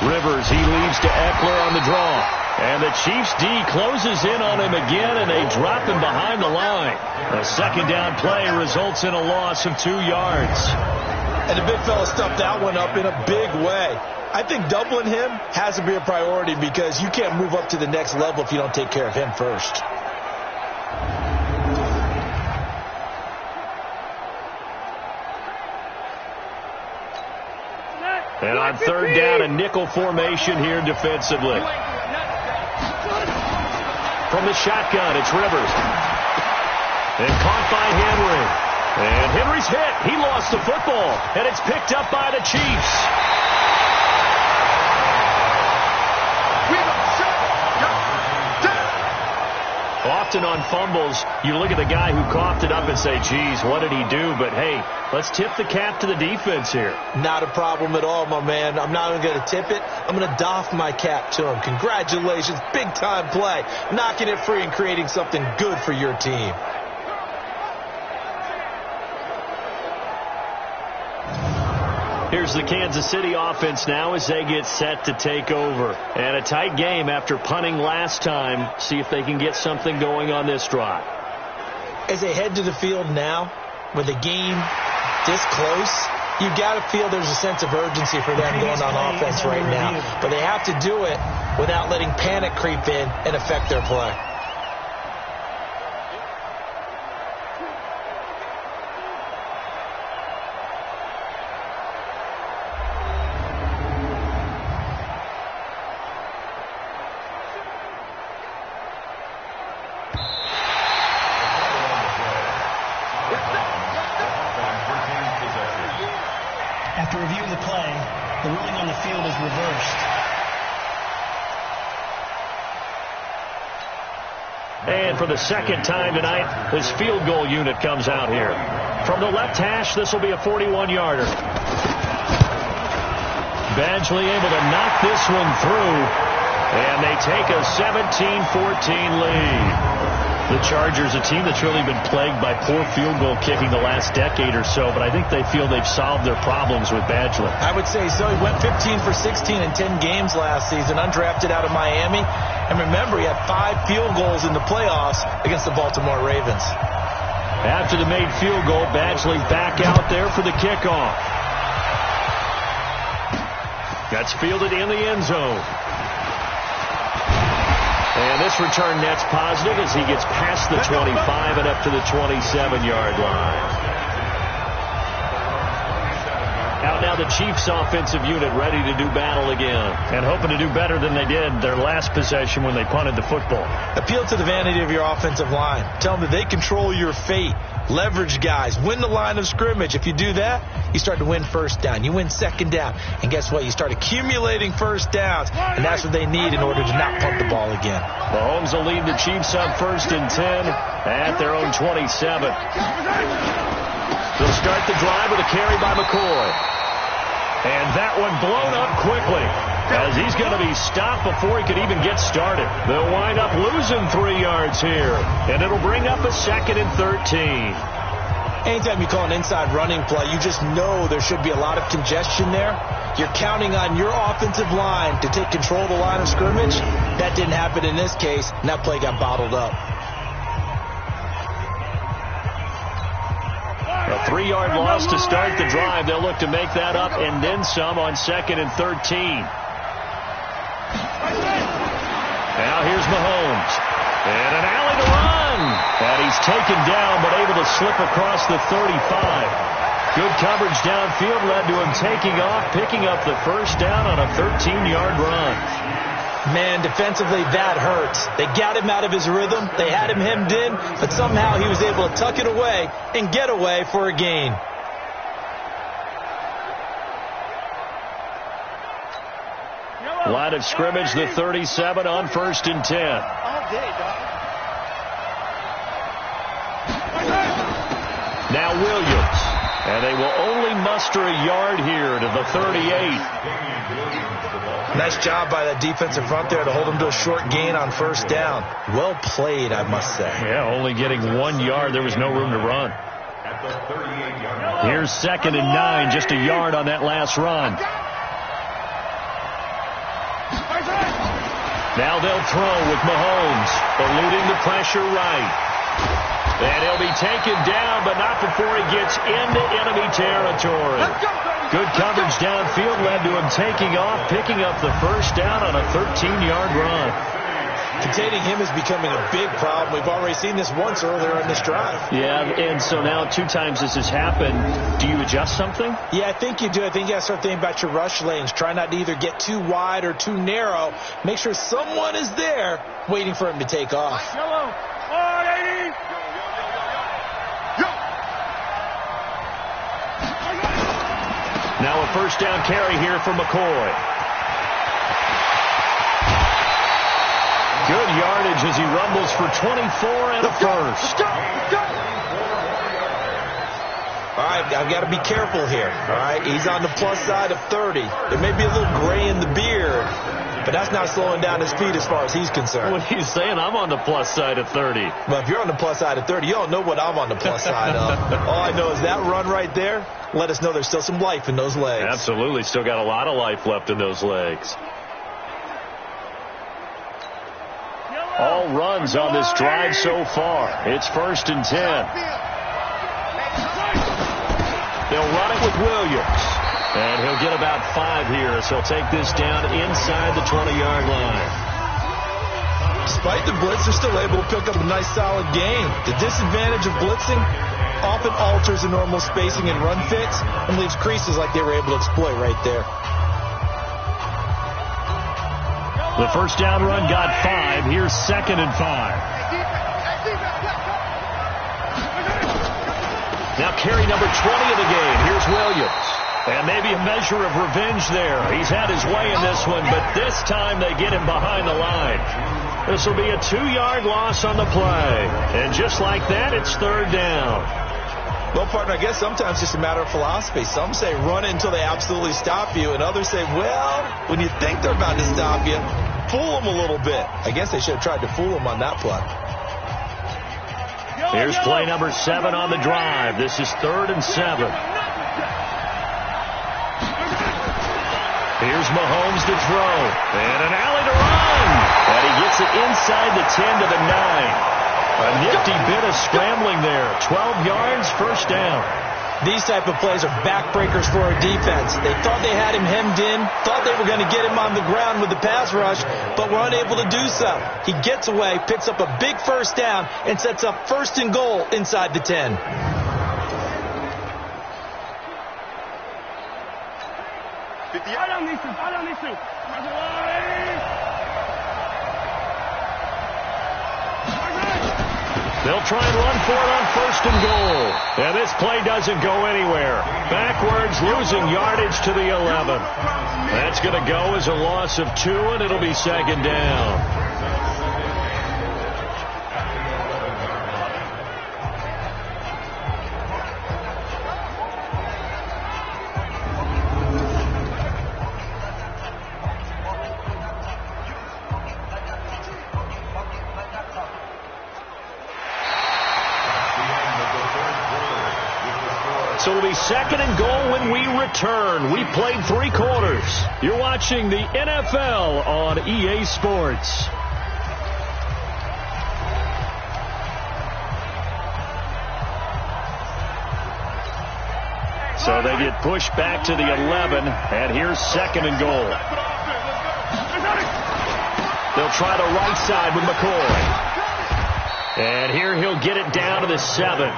Rivers, he leads to Eckler on the draw. And the Chiefs D closes in on him again, and they drop him behind the line. A 2nd down play results in a loss of 2 yards. And the big fella stuffed that one up in a big way. I think doubling him has to be a priority because you can't move up to the next level if you don't take care of him first. And on 3rd down, a nickel formation here defensively. From the shotgun, it's Rivers. And caught by Henry. And Henry's hit. He lost the football. And it's picked up by the Chiefs. Often on fumbles, you look at the guy who coughed it up and say, geez, what did he do? But, hey, let's tip the cap to the defense here. Not a problem at all, my man. I'm not even going to tip it. I'm going to doff my cap to him. Congratulations. Big-time play. Knocking it free and creating something good for your team. Here's the Kansas City offense now as they get set to take over. And a tight game after punting last time. See if they can get something going on this drive. As they head to the field now, with the game this close, you've got to feel there's a sense of urgency for them going on offense right now. But they have to do it without letting panic creep in and affect their play. After reviewing the play, the ruling on the field is reversed. And for the 2nd time tonight, this field goal unit comes out here. From the left hash, this will be a 41-yarder. Badgley able to knock this one through, and they take a 17-14 lead. The Chargers, a team that's really been plagued by poor field goal kicking the last decade or so, but I think they feel they've solved their problems with Badgley. I would say so. He went 15 for 16 in 10 games last season, undrafted out of Miami. And remember, he had 5 field goals in the playoffs against the Baltimore Ravens. After the made field goal, Badgley back out there for the kickoff. That's fielded in the end zone. And this return net's positive as he gets past the 25 and up to the 27-yard line. Out now the Chiefs offensive unit ready to do battle again and hoping to do better than they did their last possession when they punted the football. Appeal to the vanity of your offensive line. Tell them that they control your fate. Leverage guys. Win the line of scrimmage. If you do that, you start to win 1st down. You win 2nd down. And guess what? You start accumulating 1st downs. And that's what they need in order to not punt the ball again. Mahomes will lead the Chiefs up 1st and 10. at their own 27. They'll start the drive with a carry by McCoy. And that one blown up quickly, as he's going to be stopped before he could even get started. They'll wind up losing 3 yards here, and it'll bring up a 2nd and 13. Anytime you call an inside running play, you just know there should be a lot of congestion there. You're counting on your offensive line to take control of the line of scrimmage. That didn't happen in this case, and that play got bottled up. A 3-yard loss to start the drive. They'll look to make that up and then some on 2nd and 13. Now here's Mahomes. And an alley to run. And he's taken down but able to slip across the 35. Good coverage downfield led to him taking off, picking up the first down on a 13-yard run. Man, defensively, that hurts. They got him out of his rhythm. They had him hemmed in, but somehow he was able to tuck it away and get away for a gain. Line of scrimmage, the 37 on 1st and 10. Now Williams. And they will only muster a yard here to the 38. Nice job by that defensive front there to hold him to a short gain on 1st down. Well played, I must say. Yeah, only getting 1 yard. There was no room to run. Here's 2nd and 9, just a yard on that last run. Now they'll throw with Mahomes, eluding the pressure right. And he'll be taken down, but not before he gets into enemy territory. Good coverage downfield led to him taking off, picking up the first down on a 13-yard run. Containing him is becoming a big problem. We've already seen this once earlier in this drive. Yeah, and so now 2 times this has happened. Do you adjust something? Yeah, I think you do. I think you got to start thinking about your rush lanes. Try not to either get too wide or too narrow. Make sure someone is there waiting for him to take off. Now a first down carry here for McCoy. Good yardage as he rumbles for 24 and a first. All right, I've got to be careful here. All right, he's on the plus side of 30. There may be a little gray in the beard, but that's not slowing down his feet as far as he's concerned. What are you saying? I'm on the plus side of 30. Well, if you're on the plus side of 30, you don't know what I'm on the plus side of. All I know is that run right there let us know there's still some life in those legs. Absolutely. Still got a lot of life left in those legs. All runs on this drive so far. It's 1st and 10. They'll run it with Williams. And he'll get about 5 here, so he'll take this down inside the 20-yard line. Despite the blitz, they're still able to pick up a nice solid gain. The disadvantage of blitzing often alters the normal spacing and run fits and leaves creases like they were able to exploit right there. The first down run got 5. Here's 2nd and 5. Now carry number 20 of the game. Here's Williams. And maybe a measure of revenge there. He's had his way in this one, but this time they get him behind the line. This will be a 2-yard loss on the play. And just like that, it's 3rd down. Well, partner, I guess sometimes it's just a matter of philosophy. Some say run it until they absolutely stop you, and others say, well, when you think they're about to stop you, fool them a little bit. I guess they should have tried to fool them on that play. Here's play number 7 on the drive. This is 3rd and 7. Here's Mahomes to throw. And an alley to run. And he gets it inside the 10 to the 9. A nifty bit of scrambling there. 12 yards, first down. These type of plays are backbreakers for a defense. They thought they had him hemmed in, thought they were going to get him on the ground with the pass rush, but were unable to do so. He gets away, picks up a big first down, and sets up 1st and goal inside the 10. They'll try and run for it on 1st and goal. And this play doesn't go anywhere. Backwards, losing yardage to the 11. That's going to go as a loss of 2, and it'll be 2nd down. So it'll be second and goal when we return. We played 3 quarters. You're watching the NFL on EA Sports. So they get pushed back to the 11, and here's second and goal. They'll try the right side with McCoy. And here he'll get it down to the 7.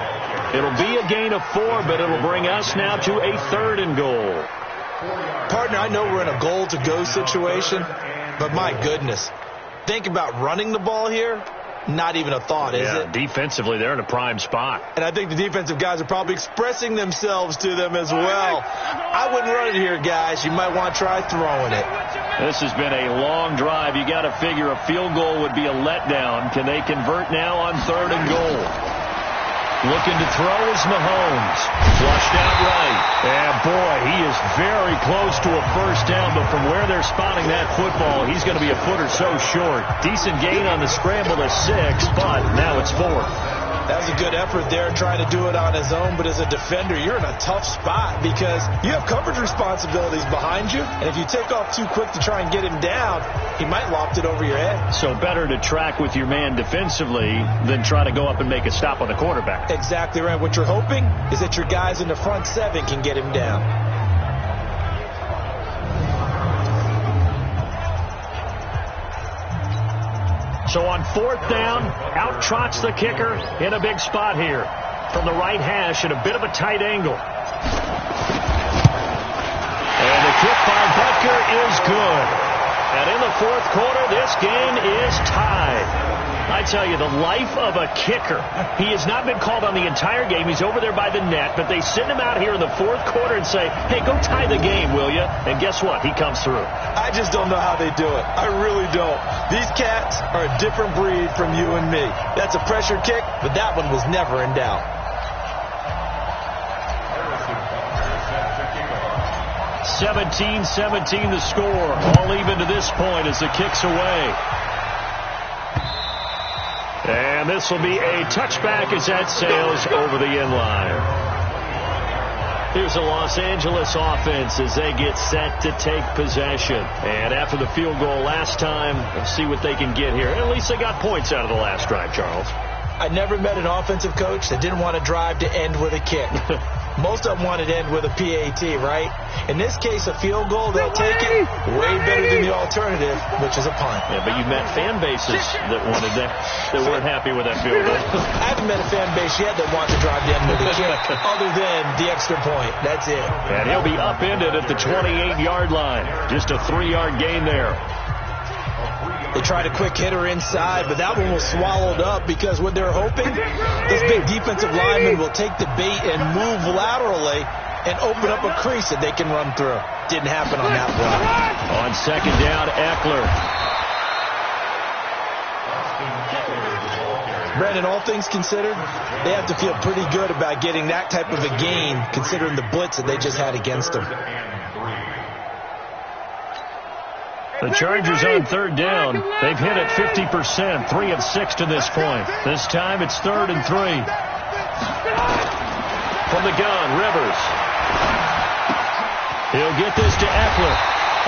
It'll be a gain of 4, but it'll bring us now to a third and goal. Partner, I know we're in a goal-to-go situation, but my goodness. Think about running the ball here. Not even a thought, is it? Defensively, they're in a prime spot. And I think the defensive guys are probably expressing themselves to them as well. I wouldn't run it here, guys. You might want to try throwing it. This has been a long drive. You got to figure a field goal would be a letdown. Can they convert now on third and goal? Looking to throw is Mahomes. Flushed out right. And boy, he is very close to a first down, but from where they're spotting that football, he's going to be a foot or so short. Decent gain on the scramble to 6, but now it's 4. That was a good effort there, trying to do it on his own, but as a defender, you're in a tough spot because you have coverage responsibilities behind you, and if you take off too quick to try and get him down, he might loft it over your head. So better to track with your man defensively than try to go up and make a stop on the quarterback. Exactly right. What you're hoping is that your guys in the front 7 can get him down. So on 4th down, out trots the kicker in a big spot here. From the right hash at a bit of a tight angle. And the kick by Butker is good. And in the 4th quarter, this game is tied. I tell you, the life of a kicker. He has not been called on the entire game. He's over there by the net, but they send him out here in the 4th quarter and say, hey, go tie the game, will you? And guess what? He comes through. I just don't know how they do it. I really don't. These cats are a different breed from you and me. That's a pressure kick, but that one was never in doubt. 17-17 the score. All even to this point as the kick's away. And this will be a touchback as that sails over the end line. Here's the Los Angeles offense as they get set to take possession. And after the field goal last time, let's see what they can get here. At least they got points out of the last drive, Charles. I never met an offensive coach that didn't want to drive to end with a kick. Most of them want it to end with a PAT, right? In this case, a field goal, they'll take it way better than the alternative, which is a punt. Yeah, but you've met fan bases that wanted that weren't happy with that field goal. I haven't met a fan base yet that wants to drive to end with a kick, other than the extra point. That's it. And he'll be upended at the 28-yard line. Just a 3-yard gain there. They tried a quick hitter inside, but that one was swallowed up because what they're hoping, this big defensive lineman will take the bait and move laterally and open up a crease that they can run through. Didn't happen on that play. On second down, Eckler. Brandon, all things considered, they have to feel pretty good about getting that type of a gain considering the blitz that they just had against them. The Chargers on third down. They've hit it 50%, 3 of 6 to this point. This time it's 3rd and 3. From the gun, Rivers. He'll get this to Eckler.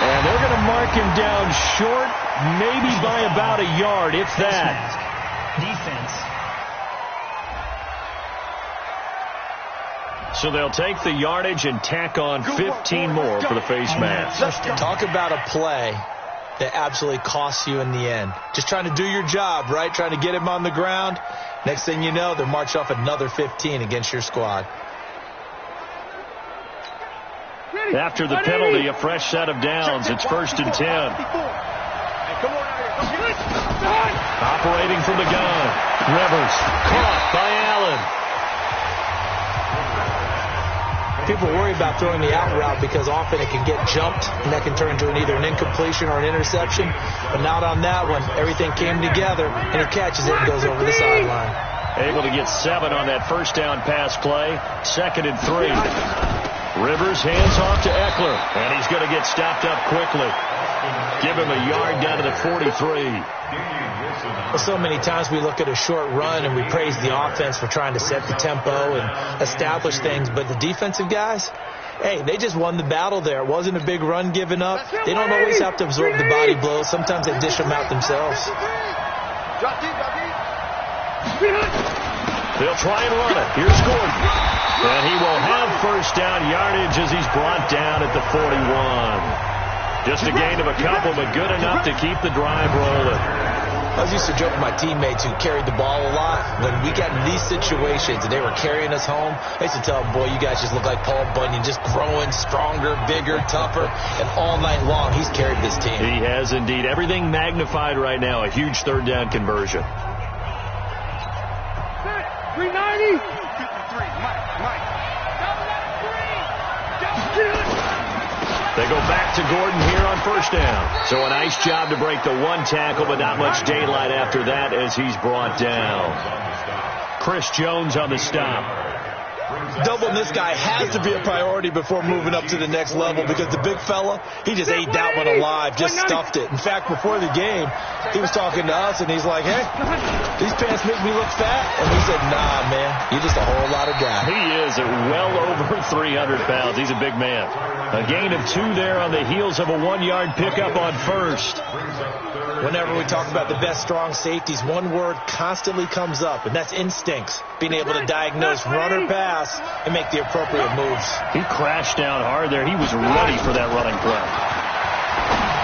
And they're going to mark him down short, maybe by about a yard, if that. Defense. So they'll take the yardage and tack on 15 more for the face mask. Talk about a play that absolutely costs you in the end. Just trying to do your job, right? Trying to get him on the ground. Next thing you know, they'll march off another 15 against your squad. After the penalty, a fresh set of downs. It's 1st and 10. Operating from the gun. Rivers caught by Allen. People worry about throwing the out route because often it can get jumped and that can turn into either an incompletion or an interception. But not on that one. Everything came together and he catches it and goes over the sideline. Able to get 7 on that first down pass play. 2nd and 3. Rivers hands off to Eckler, and he's going to get stopped up quickly. Give him a yard down to the 43. Well, so many times we look at a short run and we praise the offense for trying to set the tempo and establish things, but the defensive guys, hey, they just won the battle there. It wasn't a big run given up. They don't always have to absorb the body blows. Sometimes they dish them out themselves. They'll try and run it. Here's Gordon. And he will have first down yardage as he's brought down at the 41. Just a gain of a couple, but good enough to keep the drive rolling. I was used to joke with my teammates who carried the ball a lot. When we got in these situations and they were carrying us home, I used to tell them, boy, you guys just look like Paul Bunyan, just growing stronger, bigger, tougher. And all night long, he's carried this team. He has indeed. Everything magnified right now. A huge third down conversion. 390. They go back to Gordon here on first down. So a nice job to break the one tackle, but not much daylight after that as he's brought down. Chris Jones on the stop. Doubling this guy has to be a priority before moving up to the next level because the big fella, he just ate that one alive, just stuffed it. In fact, before the game, he was talking to us, and he's like, hey, these pants make me look fat. And we said, nah, man, you're just a whole lot of guy. He is at well over 300 pounds. He's a big man. A gain of 2 there on the heels of a 1-yard pickup on first. Whenever we talk about the best strong safeties, one word constantly comes up, and that's instincts. Being able to diagnose run or pass and make the appropriate moves. He crashed down hard there. He was ready for that running play.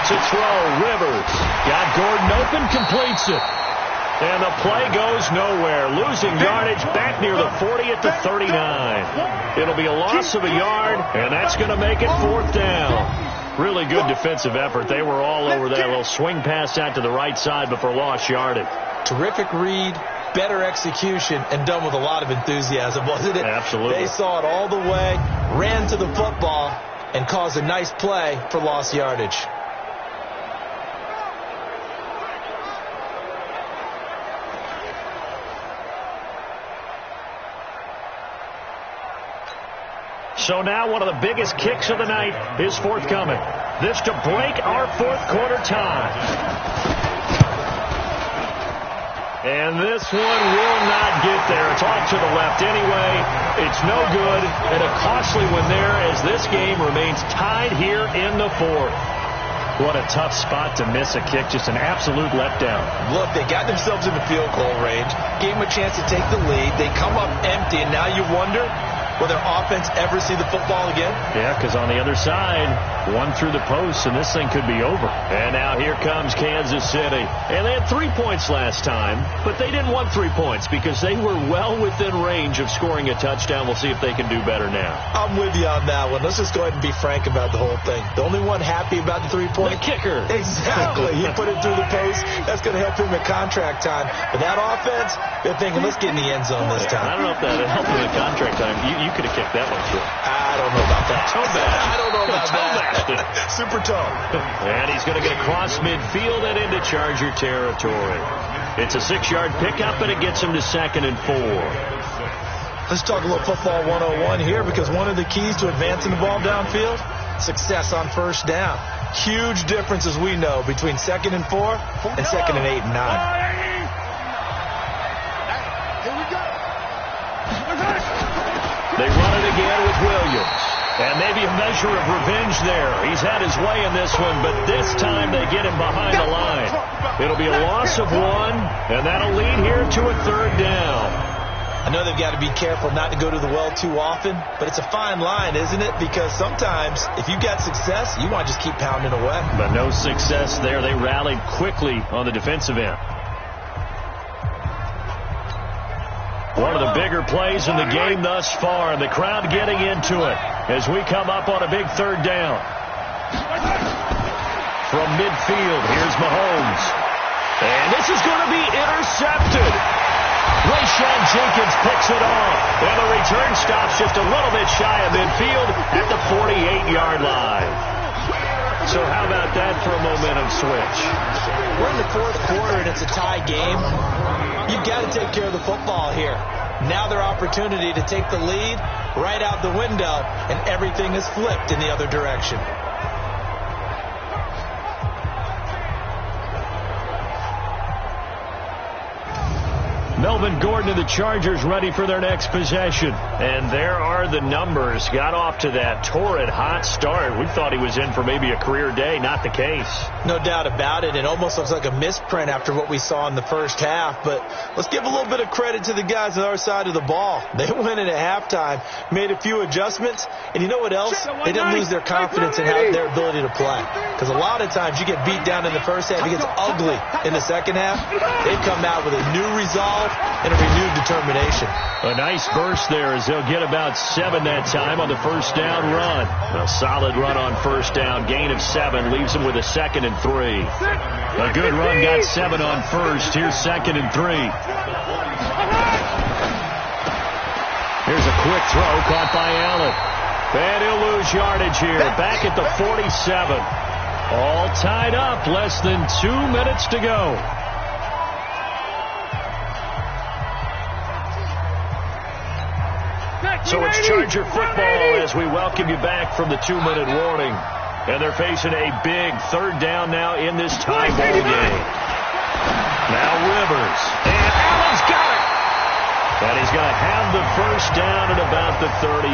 To throw, Rivers. Got Gordon open, completes it. And the play goes nowhere. Losing yardage back near the 40 at the 39. It'll be a loss of a yard, and that's going to make it 4th down. Really good defensive effort. They were all over that little swing pass out to the right side before lost yardage. Terrific read, better execution, and done with a lot of enthusiasm, wasn't it? Absolutely. They saw it all the way, ran to the football, and caused a nice play for lost yardage. So now one of the biggest kicks of the night is forthcoming. This to break our 4th quarter tie. And this one will not get there. It's off to the left anyway. It's no good. And a costly one there as this game remains tied here in the 4th. What a tough spot to miss a kick. Just an absolute letdown. Look, they got themselves in the field goal range. Gave them a chance to take the lead. They come up empty, and now you wonder, will their offense ever see the football again? Yeah, because on the other side, one through the post, and this thing could be over. And now here comes Kansas City. And they had 3 points last time, but they didn't want 3 points because they were well within range of scoring a touchdown. We'll see if they can do better now. I'm with you on that one. Let's just go ahead and be frank about the whole thing. The only one happy about the 3-point? The kicker. Exactly. He put it through the post. That's going to help him at contract time. But that offense, they're thinking, let's get in the end zone this time. I don't know if that helped him at contract time. You could have kicked that one through. I don't know about that. I don't know about that. Super toe. And he's going to get across midfield and into Charger territory. It's a 6-yard pickup, and it gets him to 2nd and 4. Let's talk a little football 101 here, because one of the keys to advancing the ball downfield, success on first down. Huge difference, as we know, between 2nd and 4 and 2nd and 8 and 9. Here we go. They run it again with Williams. And maybe a measure of revenge there. He's had his way in this one, but this time they get him behind the line. It'll be a loss of 1, and that'll lead here to a 3rd down. I know they've got to be careful not to go to the well too often, but it's a fine line, isn't it? Because sometimes, if you got success, you want to just keep pounding away. But no success there. They rallied quickly on the defensive end. One of the bigger plays in the game thus far, and the crowd getting into it as we come up on a big 3rd down. From midfield, here's Mahomes. And this is going to be intercepted. Rayshawn Jenkins picks it off, and the return stops just a little bit shy of midfield at the 48-yard line. So how about that for a momentum switch? We're in the 4th quarter, and it's a tie game. You've got to take care of the football here. Now their opportunity to take the lead right out the window, and everything is flipped in the other direction. Melvin Gordon and the Chargers ready for their next possession. And there are the numbers. Got off to that torrid hot start. We thought he was in for maybe a career day. Not the case. No doubt about it. It almost looks like a misprint after what we saw in the first half. But let's give a little bit of credit to the guys on our side of the ball. They went in at halftime, made a few adjustments, and you know what else? They didn't lose their confidence in their ability to play. Because a lot of times you get beat down in the first half, it gets ugly in the second half. They come out with a new resolve and a renewed determination. A nice burst there as they'll get about 7 that time on the first down run. A solid run on first down. Gain of 7 leaves them with a 2nd and 3. A good run got 7 on first. Here's 2nd and 3. Here's a quick throw caught by Allen. And he'll lose yardage here. Back at the 47. All tied up. Less than 2 minutes to go. So it's Charger football as we welcome you back from the 2-minute warning. And they're facing a big 3rd down now in this tie ball game. Now Rivers. And Allen's got it. And he's going to have the first down at about the 38.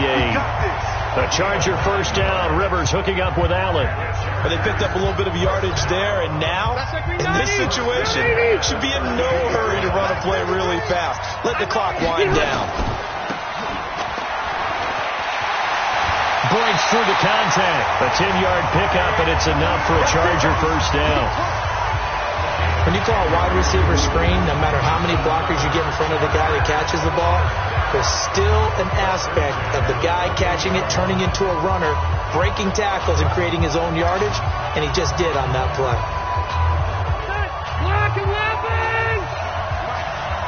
The Charger first down. Rivers hooking up with Allen. Well, they picked up a little bit of yardage there, and now, in this situation, should be in no hurry to run a play really fast. Let the clock wind down. Breaks through the contact. A 10-yard pickup, and it's enough for a Charger first down. When you call a wide receiver screen, no matter how many blockers you get in front of the guy that catches the ball, there's still an aspect of the guy catching it, turning into a runner, breaking tackles, and creating his own yardage, and he just did on that play. Block and weapons!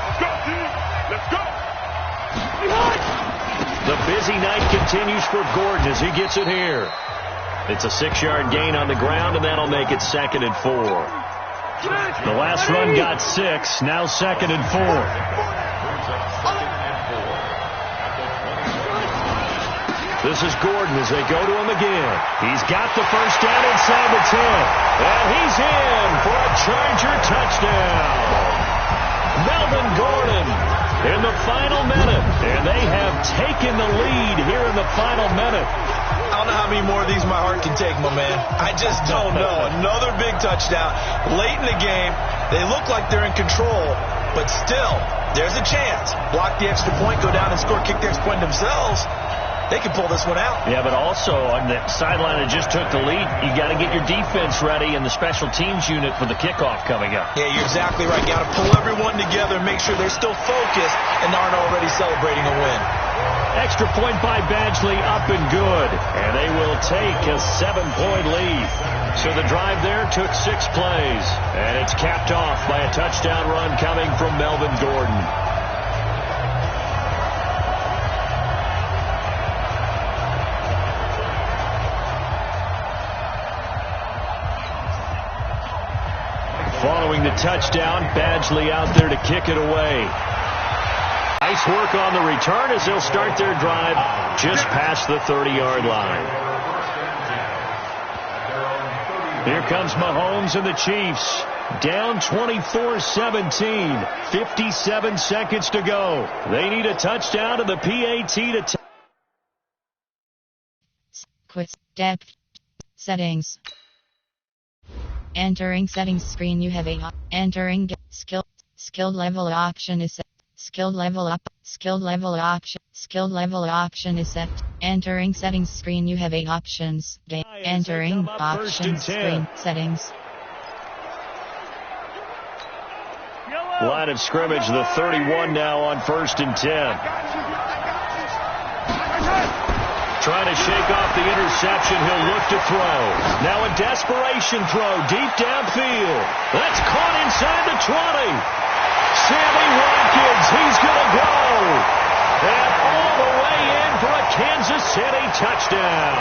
Let's go, team! Let's go! The busy night continues for Gordon as he gets it here. It's a 6-yard gain on the ground, and that'll make it 2nd and 4. The last run got 6, now 2nd and 4. This is Gordon as they go to him again. He's got the first down inside the 10. And he's in for a Charger touchdown. Melvin Gordon in the final minute. And they have taken the lead here in the final minute. I don't know how many more of these my heart can take, my man. I just don't know. Another big touchdown. Late in the game, they look like they're in control, but still, there's a chance. Block the extra point, go down and score, kick the extra point themselves. They can pull this one out. Yeah, but also on the sideline that just took the lead, you got to get your defense ready and the special teams unit for the kickoff coming up. Yeah, you're exactly right. Got to pull everyone together and make sure they're still focused and aren't already celebrating a win. Extra point by Badgley up and good. And they will take a 7-point lead. So the drive there took 6 plays. And it's capped off by a touchdown run coming from Melvin Gordon. Following the touchdown, Badgley out there to kick it away. Nice work on the return as they'll start their drive just past the 30-yard line. Here comes Mahomes and the Chiefs. Down 24-17. 57 seconds to go. They need a touchdown to the PAT to Quick depth settings. Entering settings screen, you have a entering skill level option is set. Skill level option is set. Entering settings screen, you have 8 options. Entering options screen settings. Line of scrimmage, the 31 now on 1st and 10. Trying to shake off the interception. He'll look to throw. Now a desperation throw deep downfield. That's caught inside the 20. Sammy Watkins, he's going to go. And all the way in for a Kansas City touchdown.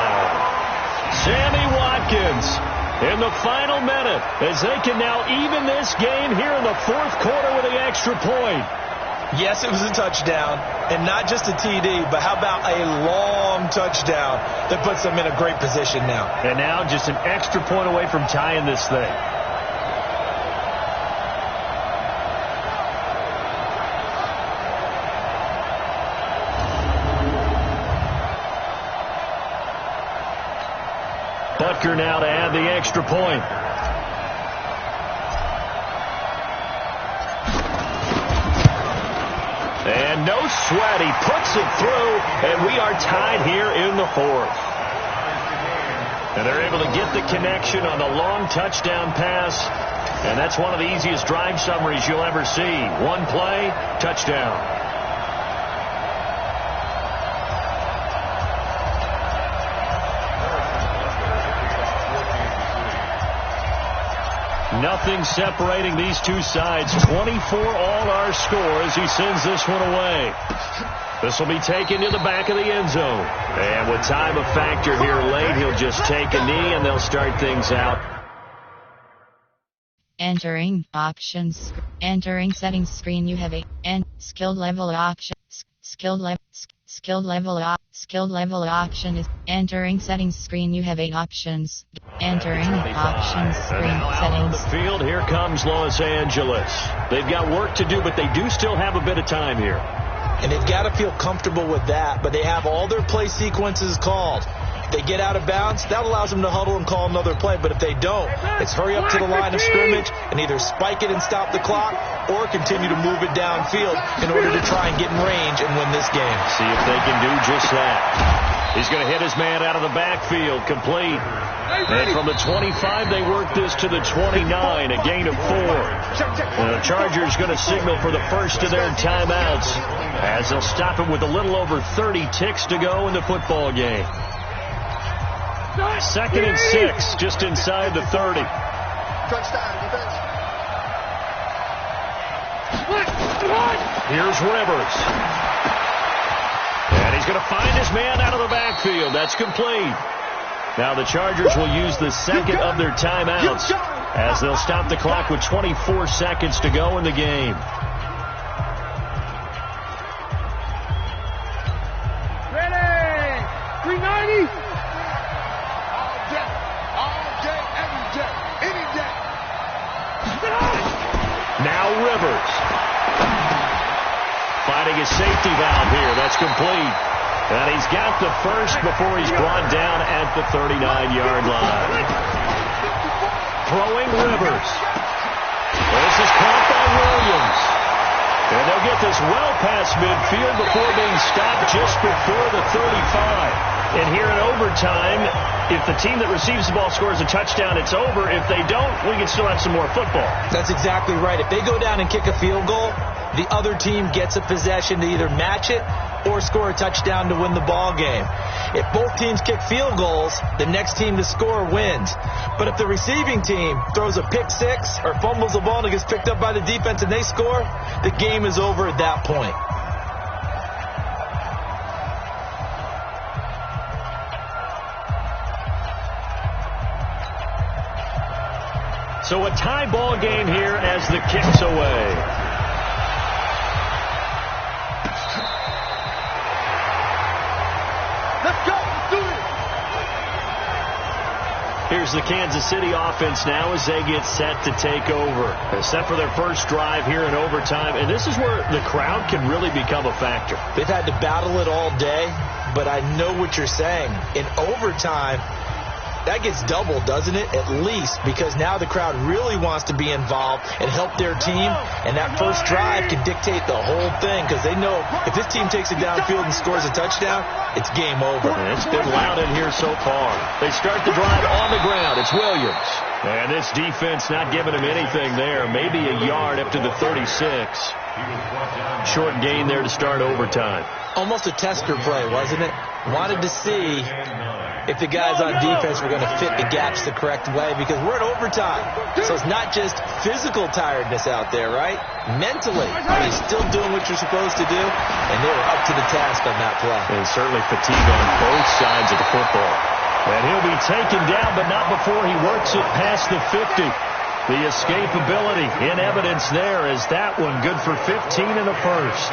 Sammy Watkins in the final minute as they can now even this game here in the 4th quarter with the extra point. Yes, it was a touchdown, and not just a TD, but how about a long touchdown that puts them in a great position now. And now just an extra point away from tying this thing. Butker now to add the extra point. And no sweat. He puts it through, and we are tied here in the fourth. And they're able to get the connection on the long touchdown pass. And that's one of the easiest drive summaries you'll ever see. One play, touchdown. Nothing separating these two sides. 24 all our score as he sends this one away. This will be taken to the back of the end zone. And with time a factor here late, he'll just take a knee and they'll start things out. Entering options. Entering settings screen. You have a skill level option. Skill level option is entering settings screen. You have 8 options. Entering options screen settings. On the field, here comes Los Angeles. They've got work to do, but they do still have a bit of time here. And they've got to feel comfortable with that, but they have all their play sequences called. If they get out of bounds, that allows them to huddle and call another play. But if they don't, it's hurry up to the line of scrimmage and either spike it and stop the clock or continue to move it downfield in order to try and get in range and win this game. See if they can do just that. He's going to hit his man out of the backfield, complete. And from the 25, they work this to the 29, a gain of 4. And the Chargers going to signal for the first of their timeouts as they'll stop it with a little over 30 ticks to go in the football game. 2nd and 6, just inside the 30. Here's Rivers. And he's going to find his man out of the backfield. That's complete. Now the Chargers will use the second of their timeouts as they'll stop the clock with 24 seconds to go in the game. Ready! 390! Every day, any day. Now Rivers. Finding a safety valve here. That's complete. And he's got the first before he's brought down at the 39-yard line. Throwing Rivers. This is caught by Williams. And they'll get this well past midfield before being stopped just before the 35. And here in overtime, if the team that receives the ball scores a touchdown, it's over. If they don't, we can still have some more football. That's exactly right. If they go down and kick a field goal, the other team gets a possession to either match it or score a touchdown to win the ball game. If both teams kick field goals, the next team to score wins. But if the receiving team throws a pick six or fumbles the ball and it gets picked up by the defense and they score, the game is over at that point. So a tie ball game here as the kick's away. Here's the Kansas City offense now as they get set to take over. Set for their first drive here in overtime. And this is where the crowd can really become a factor. They've had to battle it all day, but I know what you're saying. In overtime, that gets doubled, doesn't it? At least, because now the crowd really wants to be involved and help their team. And that first drive can dictate the whole thing because they know if this team takes it downfield and scores a touchdown, it's game over. And it's been loud in here so far. They start the drive on the ground. It's Williams. And this defense not giving him anything there. Maybe a yard up to the 36. Short gain there to start overtime. Almost a tester play, wasn't it? Wanted to see if the guys on defense were going to fit the gaps the correct way because we're in overtime. So it's not just physical tiredness out there, right? Mentally, you're still doing what you're supposed to do, and they were up to the task on that play. And certainly fatigue on both sides of the football. And he'll be taken down, but not before he works it past the 50. The escapability in evidence there is that one good for 15 in the first.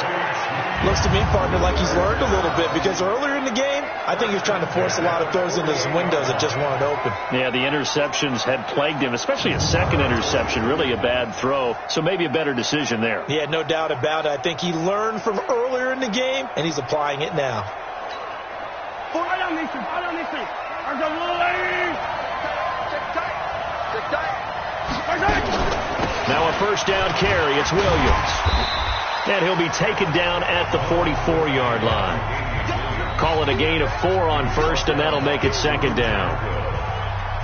Looks to me, partner, like he's learned a little bit because earlier in the game, I think he was trying to force a lot of throws into his windows that just weren't open. Yeah, the interceptions had plagued him, especially a second interception, really a bad throw. So maybe a better decision there. Yeah, no doubt about it. I think he learned from earlier in the game, and he's applying it now. Now a first down carry. It's Williams. And he'll be taken down at the 44-yard line. Call it a gain of 4 on first, and that'll make it second down.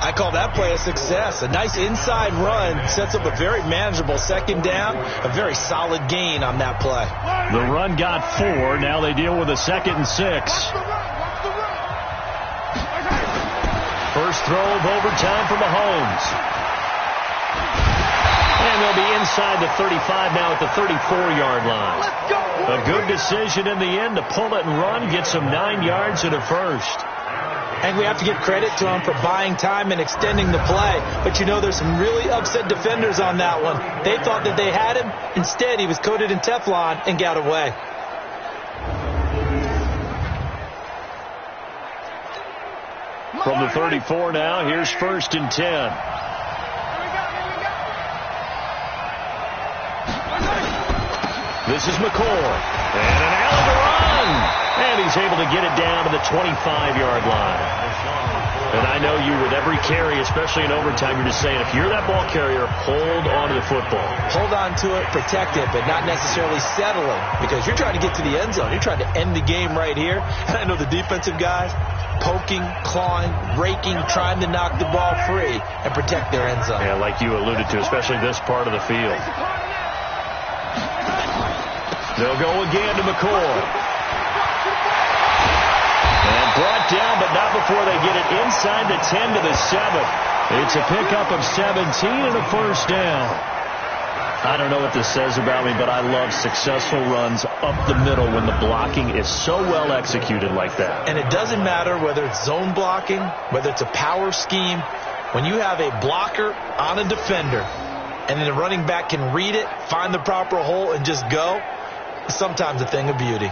I call that play a success. A nice inside run sets up a very manageable second down. A very solid gain on that play. The run got 4. Now they deal with a 2nd and 6. First throw of overtime for Mahomes. And they'll be inside the 35 now at the 34-yard line. A good decision in the end to pull it and run, get some 9 yards and a first. And we have to give credit to him for buying time and extending the play. But you know, there's some really upset defenders on that one. They thought that they had him. Instead, he was coated in Teflon and got away. From the 34 now, here's 1st and 10. This is McCoy. And an alley to run. And he's able to get it down to the 25-yard line. And I know you, with every carry, especially in overtime, you're just saying, if you're that ball carrier, hold on to the football. Hold on to it, protect it, but not necessarily settling, because you're trying to get to the end zone. You're trying to end the game right here. And I know the defensive guys poking, clawing, raking, trying to knock the ball free and protect their end zone. Yeah, like you alluded to, especially this part of the field. They'll go again to McCoy. And brought down, but not before they get it inside the 10 to the 7. It's a pickup of 17 and a first down. I don't know what this says about me, but I love successful runs up the middle when the blocking is so well executed like that. And it doesn't matter whether it's zone blocking, whether it's a power scheme. When you have a blocker on a defender, and then the running back can read it, find the proper hole, and just go, it's sometimes a thing of beauty.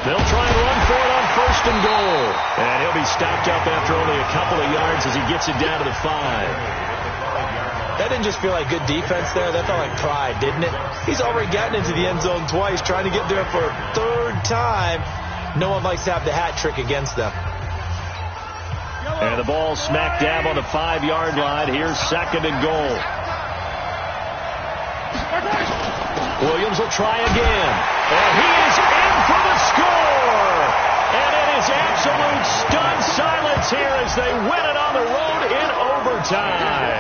They'll try and run for it on 1st and goal. And he'll be stopped up after only a couple of yards as he gets it down to the 5. That didn't just feel like good defense there. That felt like pride, didn't it? He's already gotten into the end zone twice, trying to get there for a 3rd time. No one likes to have the hat trick against them. And the ball smack dab on the 5-yard line. Here's 2nd and goal. Williams will try again. And he is in for the score. And it is absolute stunned silence here as they win it on the road in overtime.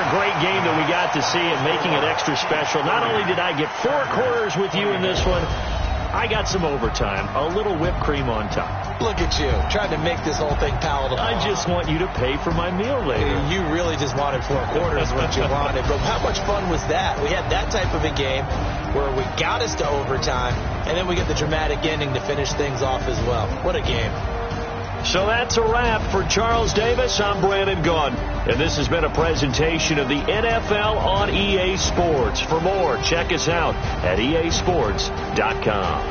Great game that we got to see and making it extra special. Not only did I get 4 quarters with you in this one, I got some overtime, a little whipped cream on top. Look at you, trying to make this whole thing palatable. I just want you to pay for my meal later. You really just wanted 4 quarters, what you wanted. But how much fun was that? We had that type of a game where we got us to overtime, and then we get the dramatic ending to finish things off as well. What a game. So that's a wrap for Charles Davis. I'm Brandon Gaudin, and this has been a presentation of the NFL on EA Sports. For more, check us out at easports.com.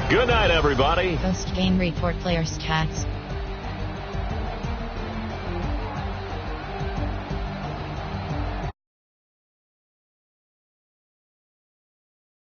Good night, everybody. Post-game report, player stats.